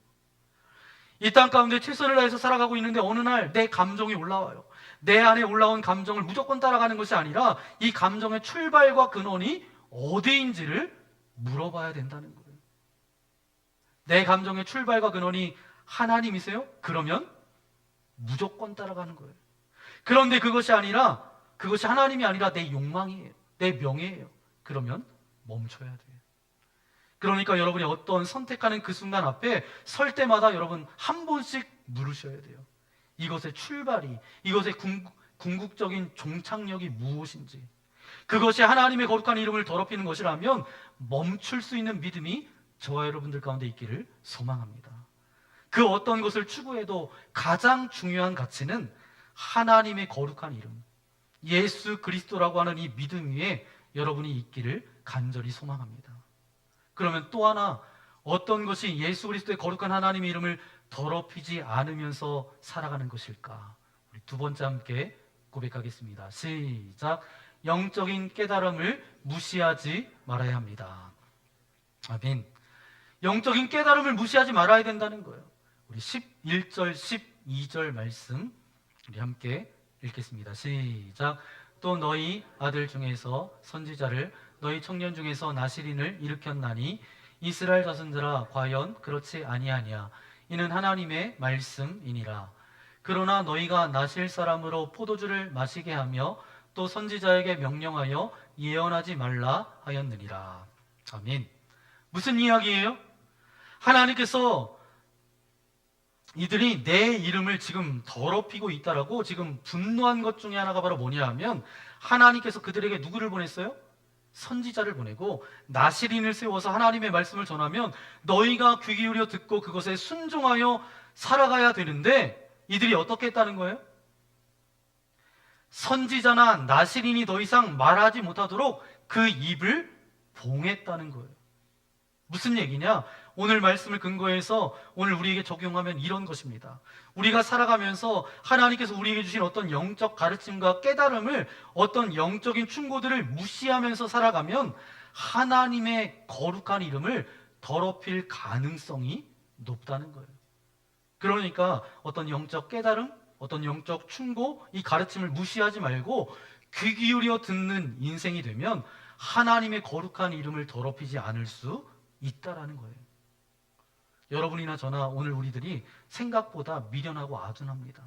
이 땅 가운데 최선을 다해서 살아가고 있는데 어느 날 내 감정이 올라와요. 내 안에 올라온 감정을 무조건 따라가는 것이 아니라 이 감정의 출발과 근원이 어디인지를 물어봐야 된다는 거예요. 내 감정의 출발과 근원이 하나님이세요? 그러면 무조건 따라가는 거예요. 그런데 그것이 하나님이 아니라 내 욕망이에요. 내 명예예요. 그러면 멈춰야 돼요. 그러니까 여러분이 어떤 선택하는 그 순간 앞에 설 때마다 여러분 한 번씩 물으셔야 돼요. 이것의 출발이, 이것의 궁극적인 종착역이 무엇인지, 그것이 하나님의 거룩한 이름을 더럽히는 것이라면 멈출 수 있는 믿음이 저와 여러분들 가운데 있기를 소망합니다. 그 어떤 것을 추구해도 가장 중요한 가치는 하나님의 거룩한 이름, 예수 그리스도라고 하는 이 믿음 위에 여러분이 있기를 간절히 소망합니다. 그러면 또 하나, 어떤 것이 예수 그리스도의 거룩한 하나님의 이름을 더럽히지 않으면서 살아가는 것일까? 우리 두 번째 함께 고백하겠습니다. 시작. 영적인 깨달음을 무시하지 말아야 합니다. 아멘. 영적인 깨달음을 무시하지 말아야 된다는 거예요. 우리 11절, 12절 말씀 우리 함께 읽겠습니다. 시작. 또 너희 아들 중에서 선지자를, 너희 청년 중에서 나시린을 일으켰나니 이스라엘 자손들아, 과연 그렇지 아니하냐? 이는 하나님의 말씀이니라. 그러나 너희가 나실 사람으로 포도주를 마시게 하며 또 선지자에게 명령하여 예언하지 말라 하였느니라. 아멘. 무슨 이야기예요? 하나님께서 이들이 내 이름을 지금 더럽히고 있다라고 지금 분노한 것 중에 하나가 바로 뭐냐 하면, 하나님께서 그들에게 누구를 보냈어요? 선지자를 보내고 나시린을 세워서 하나님의 말씀을 전하면 너희가 귀 기울여 듣고 그것에 순종하여 살아가야 되는데, 이들이 어떻게 했다는 거예요? 선지자나 나시린이 더 이상 말하지 못하도록 그 입을 봉했다는 거예요. 무슨 얘기냐? 오늘 말씀을 근거해서 오늘 우리에게 적용하면 이런 것입니다. 우리가 살아가면서 하나님께서 우리에게 주신 어떤 영적 가르침과 깨달음을, 어떤 영적인 충고들을 무시하면서 살아가면 하나님의 거룩한 이름을 더럽힐 가능성이 높다는 거예요. 그러니까 어떤 영적 깨달음, 어떤 영적 충고, 이 가르침을 무시하지 말고 귀 기울여 듣는 인생이 되면 하나님의 거룩한 이름을 더럽히지 않을 수 있다라는 거예요. 여러분이나 저나 오늘 우리들이 생각보다 미련하고 아둔합니다.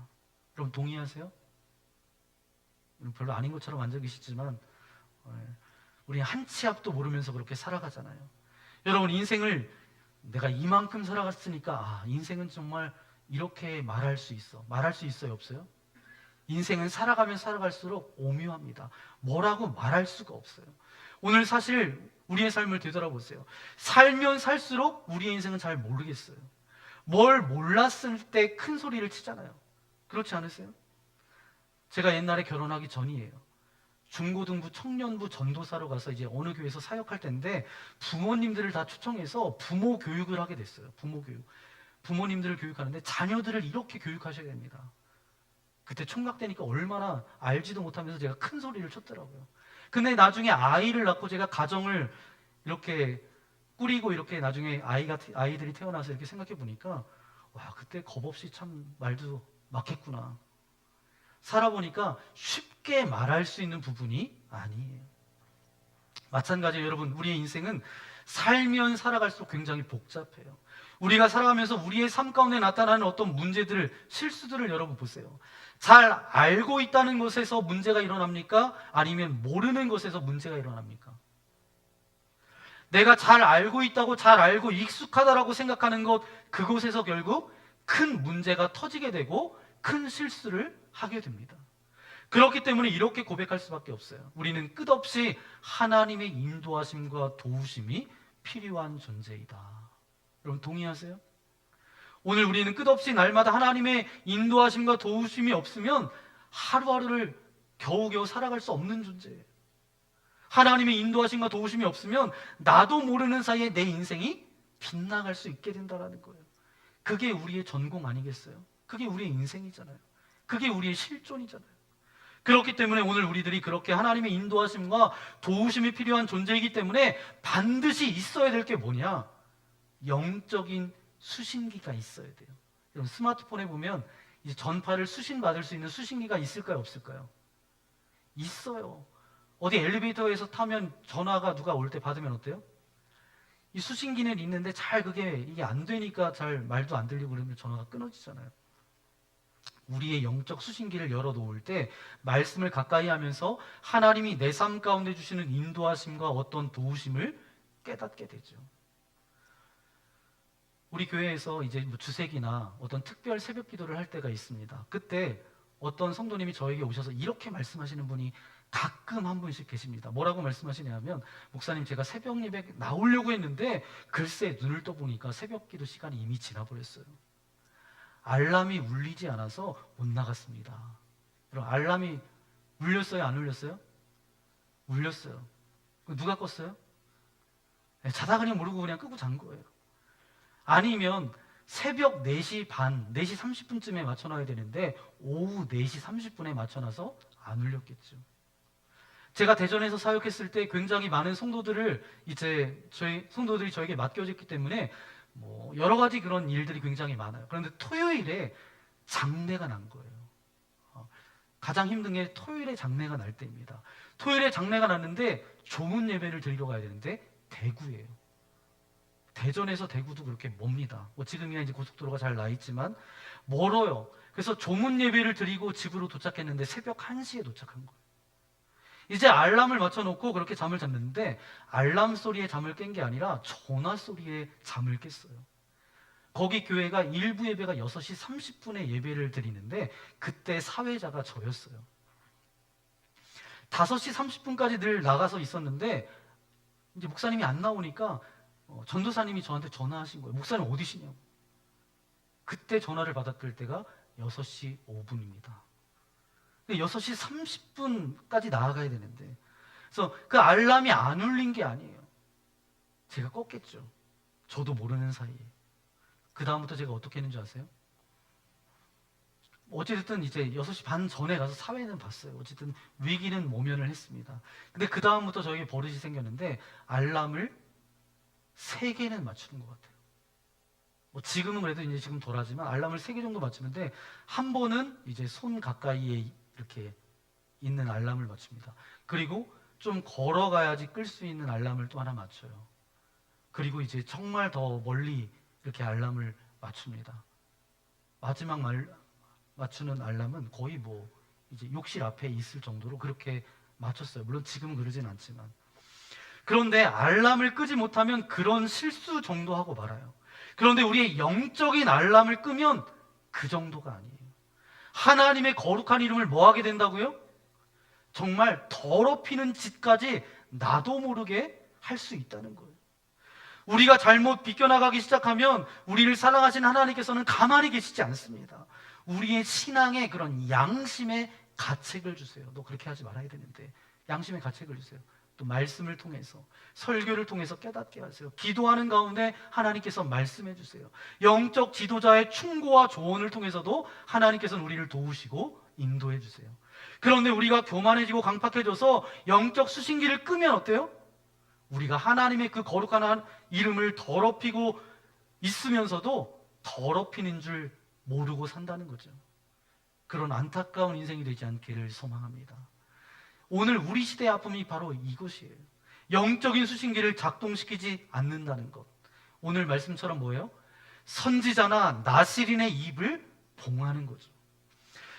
여러분 동의하세요? 별로 아닌 것처럼 앉아 계시지만 우리 한 치 앞도 모르면서 그렇게 살아가잖아요. 여러분 인생을 내가 이만큼 살아갔으니까 인생은 정말 이렇게 말할 수 있어. 말할 수 있어요? 없어요? 인생은 살아가면 살아갈수록 오묘합니다. 뭐라고 말할 수가 없어요. 오늘 사실 우리의 삶을 되돌아보세요. 살면 살수록 우리의 인생은 잘 모르겠어요. 뭘 몰랐을 때 큰 소리를 치잖아요. 그렇지 않으세요? 제가 옛날에 결혼하기 전이에요. 중고등부 청년부 전도사로 가서 이제 어느 교회에서 사역할 때인데 부모님들을 다 초청해서 부모 교육을 하게 됐어요. 부모 교육. 부모님들을 교육하는데 자녀들을 이렇게 교육하셔야 됩니다. 그때 총각되니까 얼마나 알지도 못하면서 제가 큰 소리를 쳤더라고요. 근데 나중에 아이를 낳고 제가 가정을 이렇게 꾸리고 이렇게 나중에 아이들이 태어나서 이렇게 생각해 보니까 와, 그때 겁없이 참 말도 막했구나. 살아보니까 쉽게 말할 수 있는 부분이 아니에요. 마찬가지로 여러분, 우리의 인생은 살면 살아갈수록 굉장히 복잡해요. 우리가 살아가면서 우리의 삶 가운데 나타나는 어떤 문제들을, 실수들을 여러분 보세요. 잘 알고 있다는 것에서 문제가 일어납니까? 아니면 모르는 것에서 문제가 일어납니까? 내가 잘 알고 있다고, 잘 알고 익숙하다라고 생각하는 것, 그곳에서 결국 큰 문제가 터지게 되고 큰 실수를 하게 됩니다. 그렇기 때문에 이렇게 고백할 수밖에 없어요. 우리는 끝없이 하나님의 인도하심과 도우심이 필요한 존재이다. 여러분 동의하세요? 오늘 우리는 끝없이 날마다 하나님의 인도하심과 도우심이 없으면 하루하루를 겨우겨우 살아갈 수 없는 존재예요. 하나님의 인도하심과 도우심이 없으면 나도 모르는 사이에 내 인생이 빗나갈 수 있게 된다라는 거예요. 그게 우리의 전공 아니겠어요? 그게 우리의 인생이잖아요. 그게 우리의 실존이잖아요. 그렇기 때문에 오늘 우리들이 그렇게 하나님의 인도하심과 도우심이 필요한 존재이기 때문에 반드시 있어야 될 게 뭐냐? 영적인 수신기가 있어야 돼요. 여러분 스마트폰에 보면 이제 전파를 수신받을 수 있는 수신기가 있을까요? 없을까요? 있어요. 어디 엘리베이터에서 타면 전화가 누가 올 때 받으면 어때요? 이 수신기는 있는데 잘 이게 안 되니까 잘 말도 안 들리고 그러면 전화가 끊어지잖아요. 우리의 영적 수신기를 열어놓을 때 말씀을 가까이 하면서 하나님이 내 삶 가운데 주시는 인도하심과 어떤 도우심을 깨닫게 되죠. 우리 교회에서 이제 뭐 주색이나 어떤 특별 새벽 기도를 할 때가 있습니다. 그때 어떤 성도님이 저에게 오셔서 이렇게 말씀하시는 분이 가끔 한 분씩 계십니다. 뭐라고 말씀하시냐면, 목사님 제가 새벽 예배 나오려고 했는데 글쎄 눈을 떠보니까 새벽 기도 시간이 이미 지나버렸어요. 알람이 울리지 않아서 못 나갔습니다. 여러분 알람이 울렸어요? 안 울렸어요? 울렸어요. 누가 껐어요? 자다 그냥 모르고 그냥 끄고 잔 거예요. 아니면 새벽 4시 반, 4시 30분쯤에 맞춰놔야 되는데 오후 4시 30분에 맞춰놔서 안 울렸겠죠. 제가 대전에서 사역했을 때 굉장히 많은 성도들을 저희 성도들이 저에게 맡겨졌기 때문에 뭐 여러 가지 그런 일들이 굉장히 많아요. 그런데 토요일에 장례가 난 거예요. 가장 힘든 게 토요일에 장례가 날 때입니다. 토요일에 장례가 났는데 조문 예배를 드리러 가야 되는데 대구예요. 대전에서 대구도 그렇게 멉니다. 뭐 지금이야 이제 고속도로가 잘 나 있지만 멀어요. 그래서 조문 예배를 드리고 집으로 도착했는데 새벽 1시에 도착한 거예요. 이제 알람을 맞춰놓고 그렇게 잠을 잤는데 알람 소리에 잠을 깬 게 아니라 전화 소리에 잠을 깼어요. 거기 교회가 일부 예배가 6시 30분에 예배를 드리는데 그때 사회자가 저였어요. 5시 30분까지 늘 나가서 있었는데 이제 목사님이 안 나오니까 전도사님이 저한테 전화하신 거예요. 목사님 어디시냐고. 그때 전화를 받았을 때가 6시 5분입니다. 6시 30분까지 나아가야 되는데, 그래서 그 알람이 안 울린 게 아니에요. 제가 껐겠죠. 저도 모르는 사이에. 그 다음부터 제가 어떻게 했는지 아세요? 어쨌든 이제 6시 반 전에 가서 사회는 봤어요. 어쨌든 위기는 모면을 했습니다. 근데 그 다음부터 저에게 버릇이 생겼는데 알람을 3개는 맞추는 것 같아요. 뭐 지금은 그래도 이제 지금 덜하지만 알람을 3개 정도 맞추는데 한 번은 이제 손 가까이에 이렇게 있는 알람을 맞춥니다. 그리고 좀 걸어가야지 끌 수 있는 알람을 또 하나 맞춰요. 그리고 이제 정말 더 멀리 이렇게 알람을 맞춥니다. 마지막 맞추는 알람은 거의 뭐 이제 욕실 앞에 있을 정도로 그렇게 맞췄어요. 물론 지금은 그러진 않지만. 그런데 알람을 끄지 못하면 그런 실수 정도 하고 말아요. 그런데 우리의 영적인 알람을 끄면 그 정도가 아니에요. 하나님의 거룩한 이름을 뭐 하게 된다고요? 정말 더럽히는 짓까지 나도 모르게 할 수 있다는 거예요. 우리가 잘못 비껴나가기 시작하면 우리를 사랑하시는 하나님께서는 가만히 계시지 않습니다. 우리의 신앙에 그런 양심의 가책을 주세요. 너 그렇게 하지 말아야 되는데 양심의 가책을 주세요. 또 말씀을 통해서, 설교를 통해서 깨닫게 하세요. 기도하는 가운데 하나님께서 말씀해 주세요. 영적 지도자의 충고와 조언을 통해서도 하나님께서는 우리를 도우시고 인도해 주세요. 그런데 우리가 교만해지고 강팍해져서 영적 수신기를 끄면 어때요? 우리가 하나님의 그 거룩한 이름을 더럽히고 있으면서도 더럽히는 줄 모르고 산다는 거죠. 그런 안타까운 인생이 되지 않기를 소망합니다. 오늘 우리 시대의 아픔이 바로 이것이에요. 영적인 수신기를 작동시키지 않는다는 것. 오늘 말씀처럼 뭐예요? 선지자나 나시린의 입을 봉하는 거죠.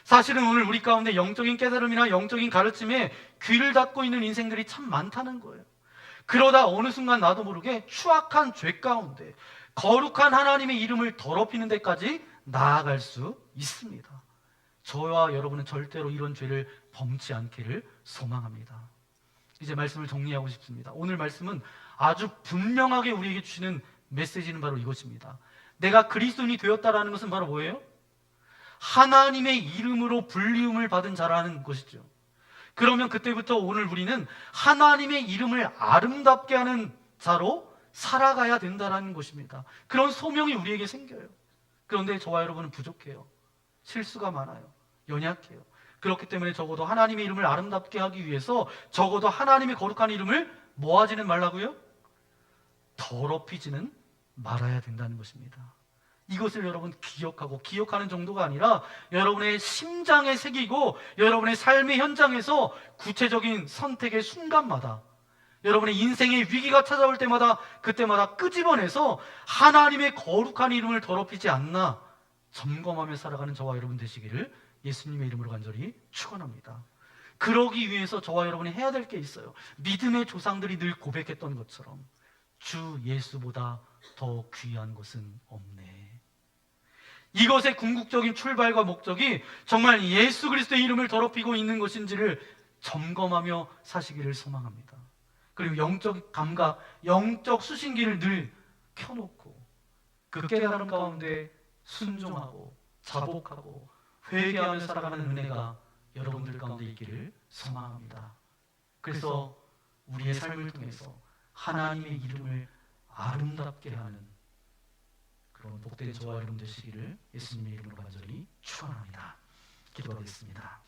사실은 오늘 우리 가운데 영적인 깨달음이나 영적인 가르침에 귀를 닫고 있는 인생들이 참 많다는 거예요. 그러다 어느 순간 나도 모르게 추악한 죄 가운데 거룩한 하나님의 이름을 더럽히는 데까지 나아갈 수 있습니다. 저와 여러분은 절대로 이런 죄를 범치 않기를 소망합니다. 이제 말씀을 정리하고 싶습니다. 오늘 말씀은 아주 분명하게 우리에게 주시는 메시지는 바로 이것입니다. 내가 그리스도인이 되었다라는 것은 바로 뭐예요? 하나님의 이름으로 불리움을 받은 자라는 것이죠. 그러면 그때부터 오늘 우리는 하나님의 이름을 아름답게 하는 자로 살아가야 된다는 것입니다. 그런 소명이 우리에게 생겨요. 그런데 저와 여러분은 부족해요. 실수가 많아요. 연약해요. 그렇기 때문에 적어도 하나님의 이름을 아름답게 하기 위해서 적어도 하나님의 거룩한 이름을 모아지는 말라고요? 더럽히지는 말아야 된다는 것입니다. 이것을 여러분 기억하고, 기억하는 정도가 아니라 여러분의 심장에 새기고 여러분의 삶의 현장에서 구체적인 선택의 순간마다, 여러분의 인생의 위기가 찾아올 때마다 그때마다 끄집어내서 하나님의 거룩한 이름을 더럽히지 않나 점검하며 살아가는 저와 여러분 되시기를 예수님의 이름으로 간절히 축원합니다. 그러기 위해서 저와 여러분이 해야 될 게 있어요. 믿음의 조상들이 늘 고백했던 것처럼 주 예수보다 더 귀한 것은 없네. 이것의 궁극적인 출발과 목적이 정말 예수 그리스도의 이름을 더럽히고 있는 것인지를 점검하며 사시기를 소망합니다. 그리고 영적 감각, 영적 수신기를 늘 켜놓고 그 깨달음 가운데 순종하고 자복하고 회개하며 살아가는 은혜가 여러분들 가운데 있기를 소망합니다. 그래서 우리의 삶을 통해서 하나님의 이름을 아름답게 하는 그런 복된 저와 여러분 되시기를 예수님의 이름으로 간절히 축원합니다. 기도하겠습니다.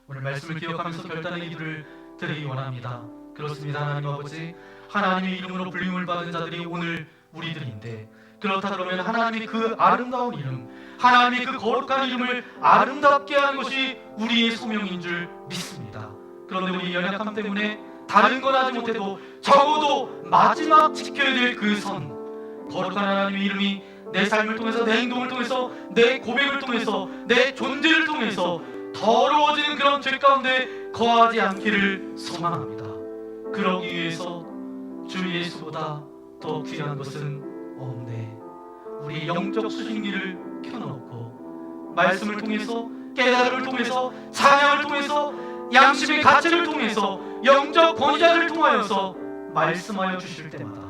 오늘 말씀을 기억하면서 결단의 기도를 드리기 원합니다. 그렇습니다. 하나님 아버지, 하나님의 이름으로 불림을 받은 자들이 오늘 우리들인데, 그렇다 그러면 하나님의 그 아름다운 이름, 하나님의 그 거룩한 이름을 아름답게 하는 것이 우리의 소명인 줄 믿습니다. 그런데 우리 연약함 때문에 다른 건 하지 못해도 적어도 마지막 지켜야 될 그 선, 거룩한 하나님의 이름이 내 삶을 통해서, 내 행동을 통해서, 내 고백을 통해서, 내 존재를 통해서 더러워지는 그런 죄 가운데 거하지 않기를 소망합니다. 그러기 위해서 주 예수보다 더 귀한 것은 없네. 우리 영적 수신기를 켜놓고 말씀을 통해서, 깨달음을 통해서, 찬양을 통해서, 양심의 가책을 통해서, 영적 권위자를 통하여서 말씀하여 주실 때마다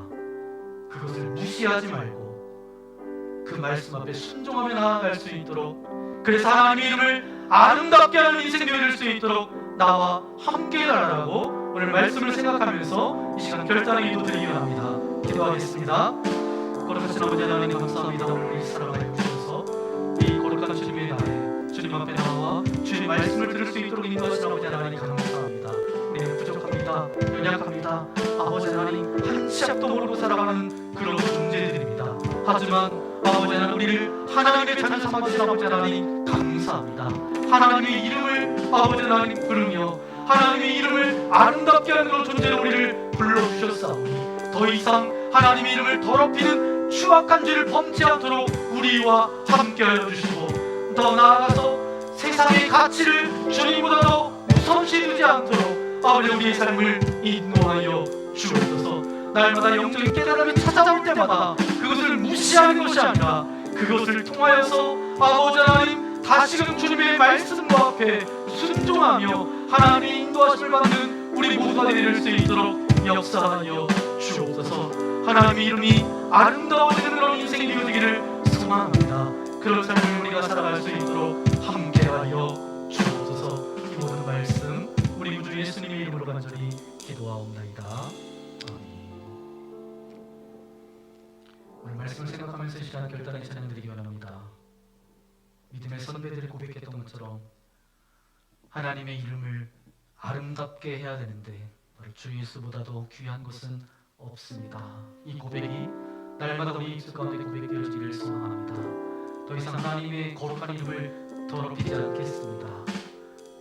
그것을 무시하지 말고 그 말씀 앞에 순종하며 나아갈 수 있도록, 그래서 하나님의 이름을 아름답게 하는 인생 되어질 수 있도록 나와 함께 해달라고 오늘 말씀을 생각하면서 이 시간 결단의 기도 드리기 원합니다. 기도하겠습니다. 거룩하신 아버지 하나님 감사합니다. 우리 사랑하여 주셔서 이 거룩한 주님의 날에 주님 앞에 나와 주님 말씀을 들을 수 있도록 인도하신 아버지 하나님 감사합니다. 우리는 부족합니다. 연약합니다. 아버지 하나님 한 치 앞도 모르고 살아가는 그런 존재들입니다. 하지만 아버지 하나님 우리를 하나님의 자녀 삼아주신 아버지 하나님 감사합니다. 하나님의 이름을 아버지 하나님 부르며 하나님의 이름을 아름답게 하는 그런 존재로 우리를 불러주셨사오니 더 이상 하나님의 이름을 더럽히는 추악한 죄를 범치 않도록 우리와 함께하여 주시고, 더 나아가서 세상의 가치를 주님보다 더 우선시 두지 않도록 아버지 우리의 삶을 인도하여 주옵소서. 날마다 영적인 깨달음이 찾아올 때마다 그것을 무시하는 것이 아니라 그것을 통하여서 아버지 하나님 다시금 주님의 말씀과 앞에 순종하며 하나님의 인도하심을 받는 우리 모두가 되릴 수 있도록 역사하여 주옵소서. 하나님의 이름이 아름다워지는 그런 인생이 되어지기를 소망합니다. 그런 삶을 우리가 살아갈 수 있도록 함께하여 주옵소서. 이 모든 말씀 우리 구주 예수님의 이름으로 간절히 기도하옵나이다. 아멘. 오늘 말씀을 생각하면서 이 시간 결단의 찬양 드리기 원합니다. 믿음의 선배들이 고백했던 것처럼 하나님의 이름을 아름답게 해야 되는데 바로 주 예수보다 더 귀한 것은 없습니다. 이 고백이 날마다 우리 입술 가운데 고백되어지기를 소망합니다. 더 이상 하나님의 거룩한 이름을 더럽히지 않겠습니다.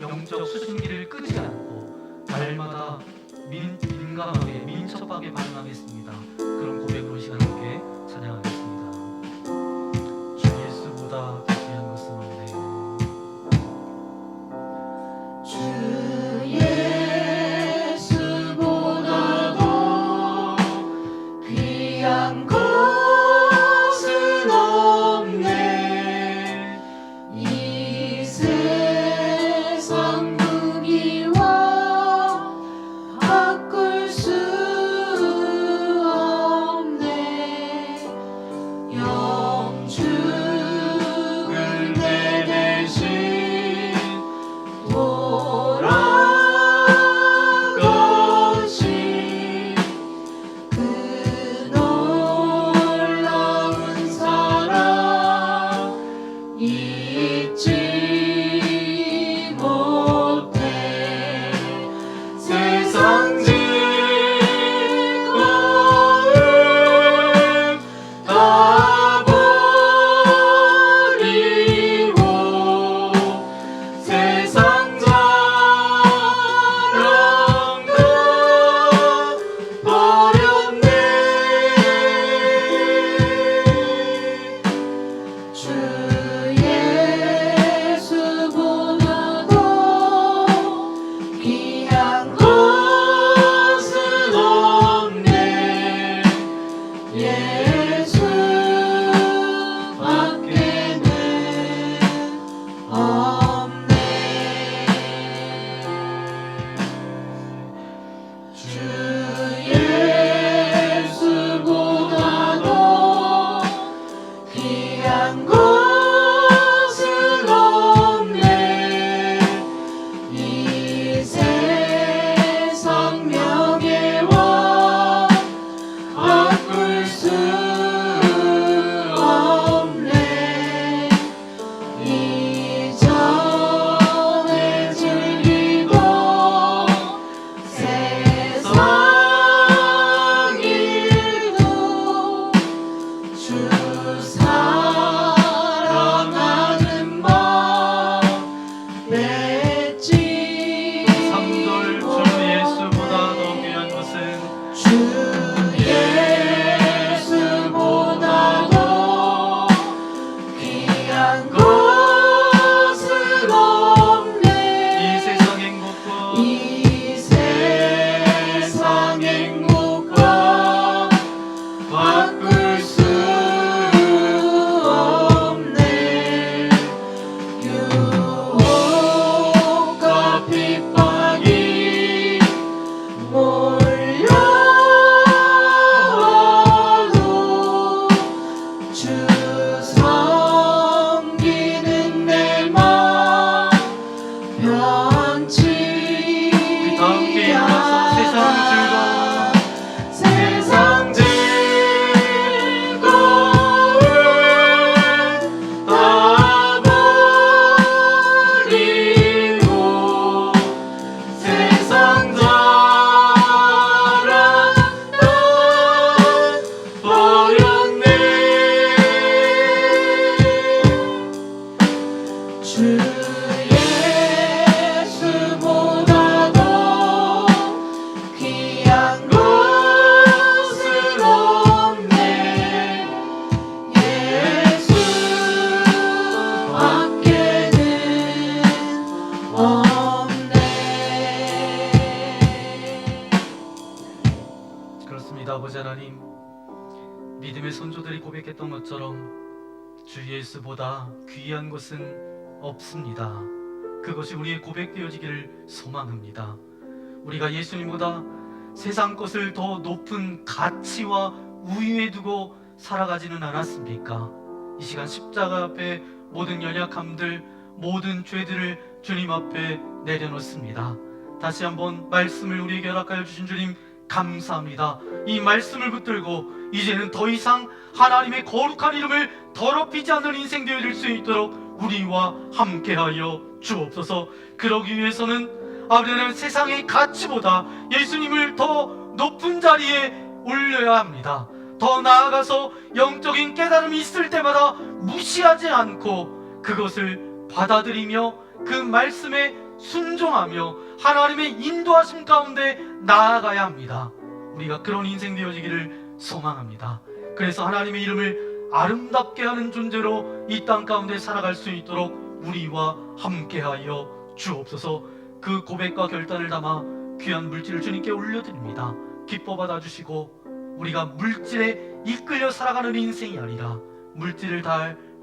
영적 수신기를 끄지 않고 날마다 민감하게 민첩하게 반응하겠습니다. 그런 고백으로 이 시간 함께 찬양하겠습니다. 주 예수보다 더 귀한 것은 없네. 주 예수보다 더 귀한 것은 없네. 이 세상 무기와 바꿀 수 주 예수보다도 귀한 것은 없네. 이 세상 행복과 이 세상 행복과 바꿀 수 없네. 유혹과 핍박이 몰려와도 주 섬기는 내 맘 변치 다 함께 일어나서 세상 즐거움 세상 즐거움 다 버리고 세상 자랑 다 버렸네. 주 예수보다도 귀한 것은 없네. 예수 밖에는 없네. 그렇습니다. 아버지 하나님, 믿음의 선조들이 고백했던 것처럼 주 예수보다 귀한 것은 없습니다. 그것이 우리의 고백되어지기를 소망합니다. 우리가 예수님보다 세상 것을 더 높은 가치와 우위에 두고 살아가지는 않았습니까? 이 시간 십자가 앞에 모든 연약함들, 모든 죄들을 주님 앞에 내려놓습니다. 다시 한번 말씀을 우리에게 허락하여 주신 주님 감사합니다. 이 말씀을 붙들고 이제는 더 이상 하나님의 거룩한 이름을 더럽히지 않는 인생 되어질 수 있도록 우리와 함께하여 주옵소서. 그러기 위해서는 아버지 하나님, 세상의 가치보다 예수님을 더 높은 자리에 올려야 합니다. 더 나아가서 영적인 깨달음이 있을 때마다 무시하지 않고 그것을 받아들이며 그 말씀에 순종하며 하나님의 인도하심 가운데 나아가야 합니다. 우리가 그런 인생 되어지기를 소망합니다. 그래서 하나님의 이름을 아름답게 하는 존재로 이 땅 가운데 살아갈 수 있도록 우리와 함께하여 주옵소서. 그 고백과 결단을 담아 귀한 물질을 주님께 올려드립니다. 기뻐 받아주시고 우리가 물질에 이끌려 살아가는 인생이 아니라 물질을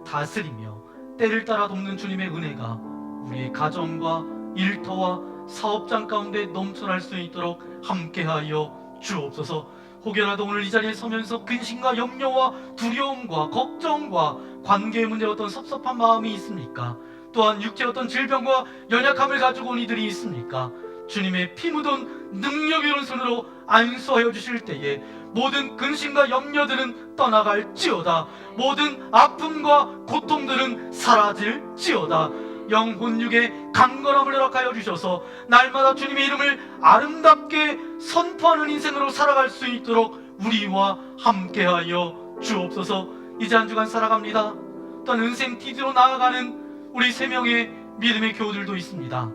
다스리며 때를 따라 돕는 주님의 은혜가 우리의 가정과 일터와 사업장 가운데 넘쳐날 수 있도록 함께하여 주옵소서. 혹여라도 오늘 이 자리에 서면서 근심과 염려와 두려움과 걱정과 관계의 문제 어떤 섭섭한 마음이 있습니까? 또한 육체의 어떤 질병과 연약함을 가지고 온 이들이 있습니까? 주님의 피 묻은 능력의 오른손으로 안수하여 주실 때에 모든 근심과 염려들은 떠나갈지어다. 모든 아픔과 고통들은 사라질지어다. 영혼육의 강건함을 허락하여 주셔서 날마다 주님의 이름을 아름답게 선포하는 인생으로 살아갈 수 있도록 우리와 함께하여 주옵소서. 이제 한 주간 살아갑니다. 또한 은생 TD로 나아가는 우리 3명의 믿음의 교우들도 있습니다.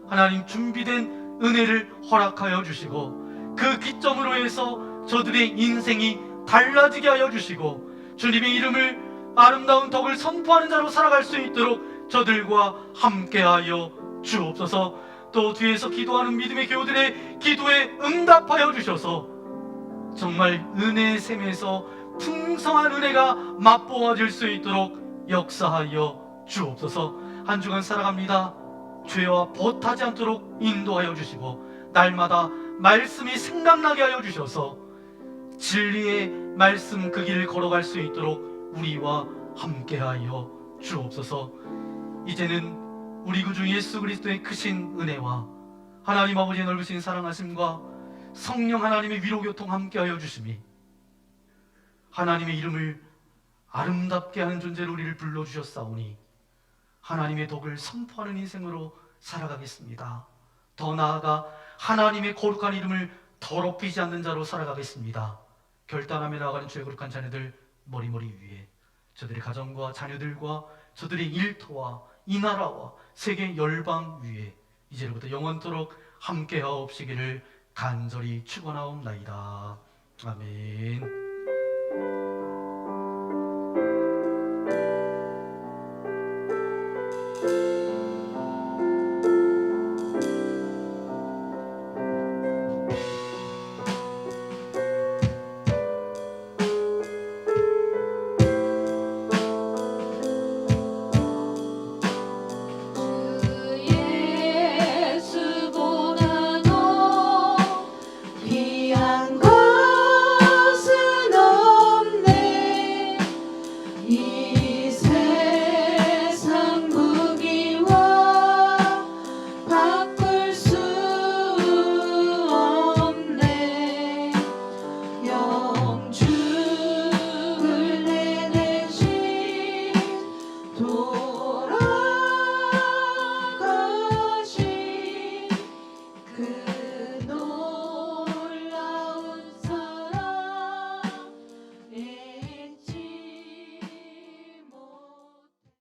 하나님, 준비된 은혜를 허락하여 주시고 그 기점으로 해서 저들의 인생이 달라지게 하여 주시고 주님의 이름을 아름다운 덕을 선포하는 자로 살아갈 수 있도록 저들과 함께하여 주옵소서. 또 뒤에서 기도하는 믿음의 교우들의 기도에 응답하여 주셔서 정말 은혜의 샘에서 풍성한 은혜가 맛보아질 수 있도록 역사하여 주옵소서. 한 주간 살아갑니다. 죄와 벗하지 않도록 인도하여 주시고 날마다 말씀이 생각나게 하여 주셔서 진리의 말씀 그 길을 걸어갈 수 있도록 우리와 함께하여 주옵소서. 이제는 우리 구주 예수 그리스도의 크신 은혜와 하나님 아버지의 넓으신 사랑하심과 성령 하나님의 위로교통 함께하여 주심이 하나님의 이름을 아름답게 하는 존재로 우리를 불러주셨사오니 하나님의 덕을 선포하는 인생으로 살아가겠습니다. 더 나아가 하나님의 거룩한 이름을 더럽히지 않는 자로 살아가겠습니다. 결단하며 나아가는 주의 거룩한 자녀들 머리머리 위에 저들의 가정과 자녀들과 저들의 일터와 이 나라와 세계 열방 위에 이제로부터 영원토록 함께하옵시기를 간절히 축원하옵나이다. 아멘.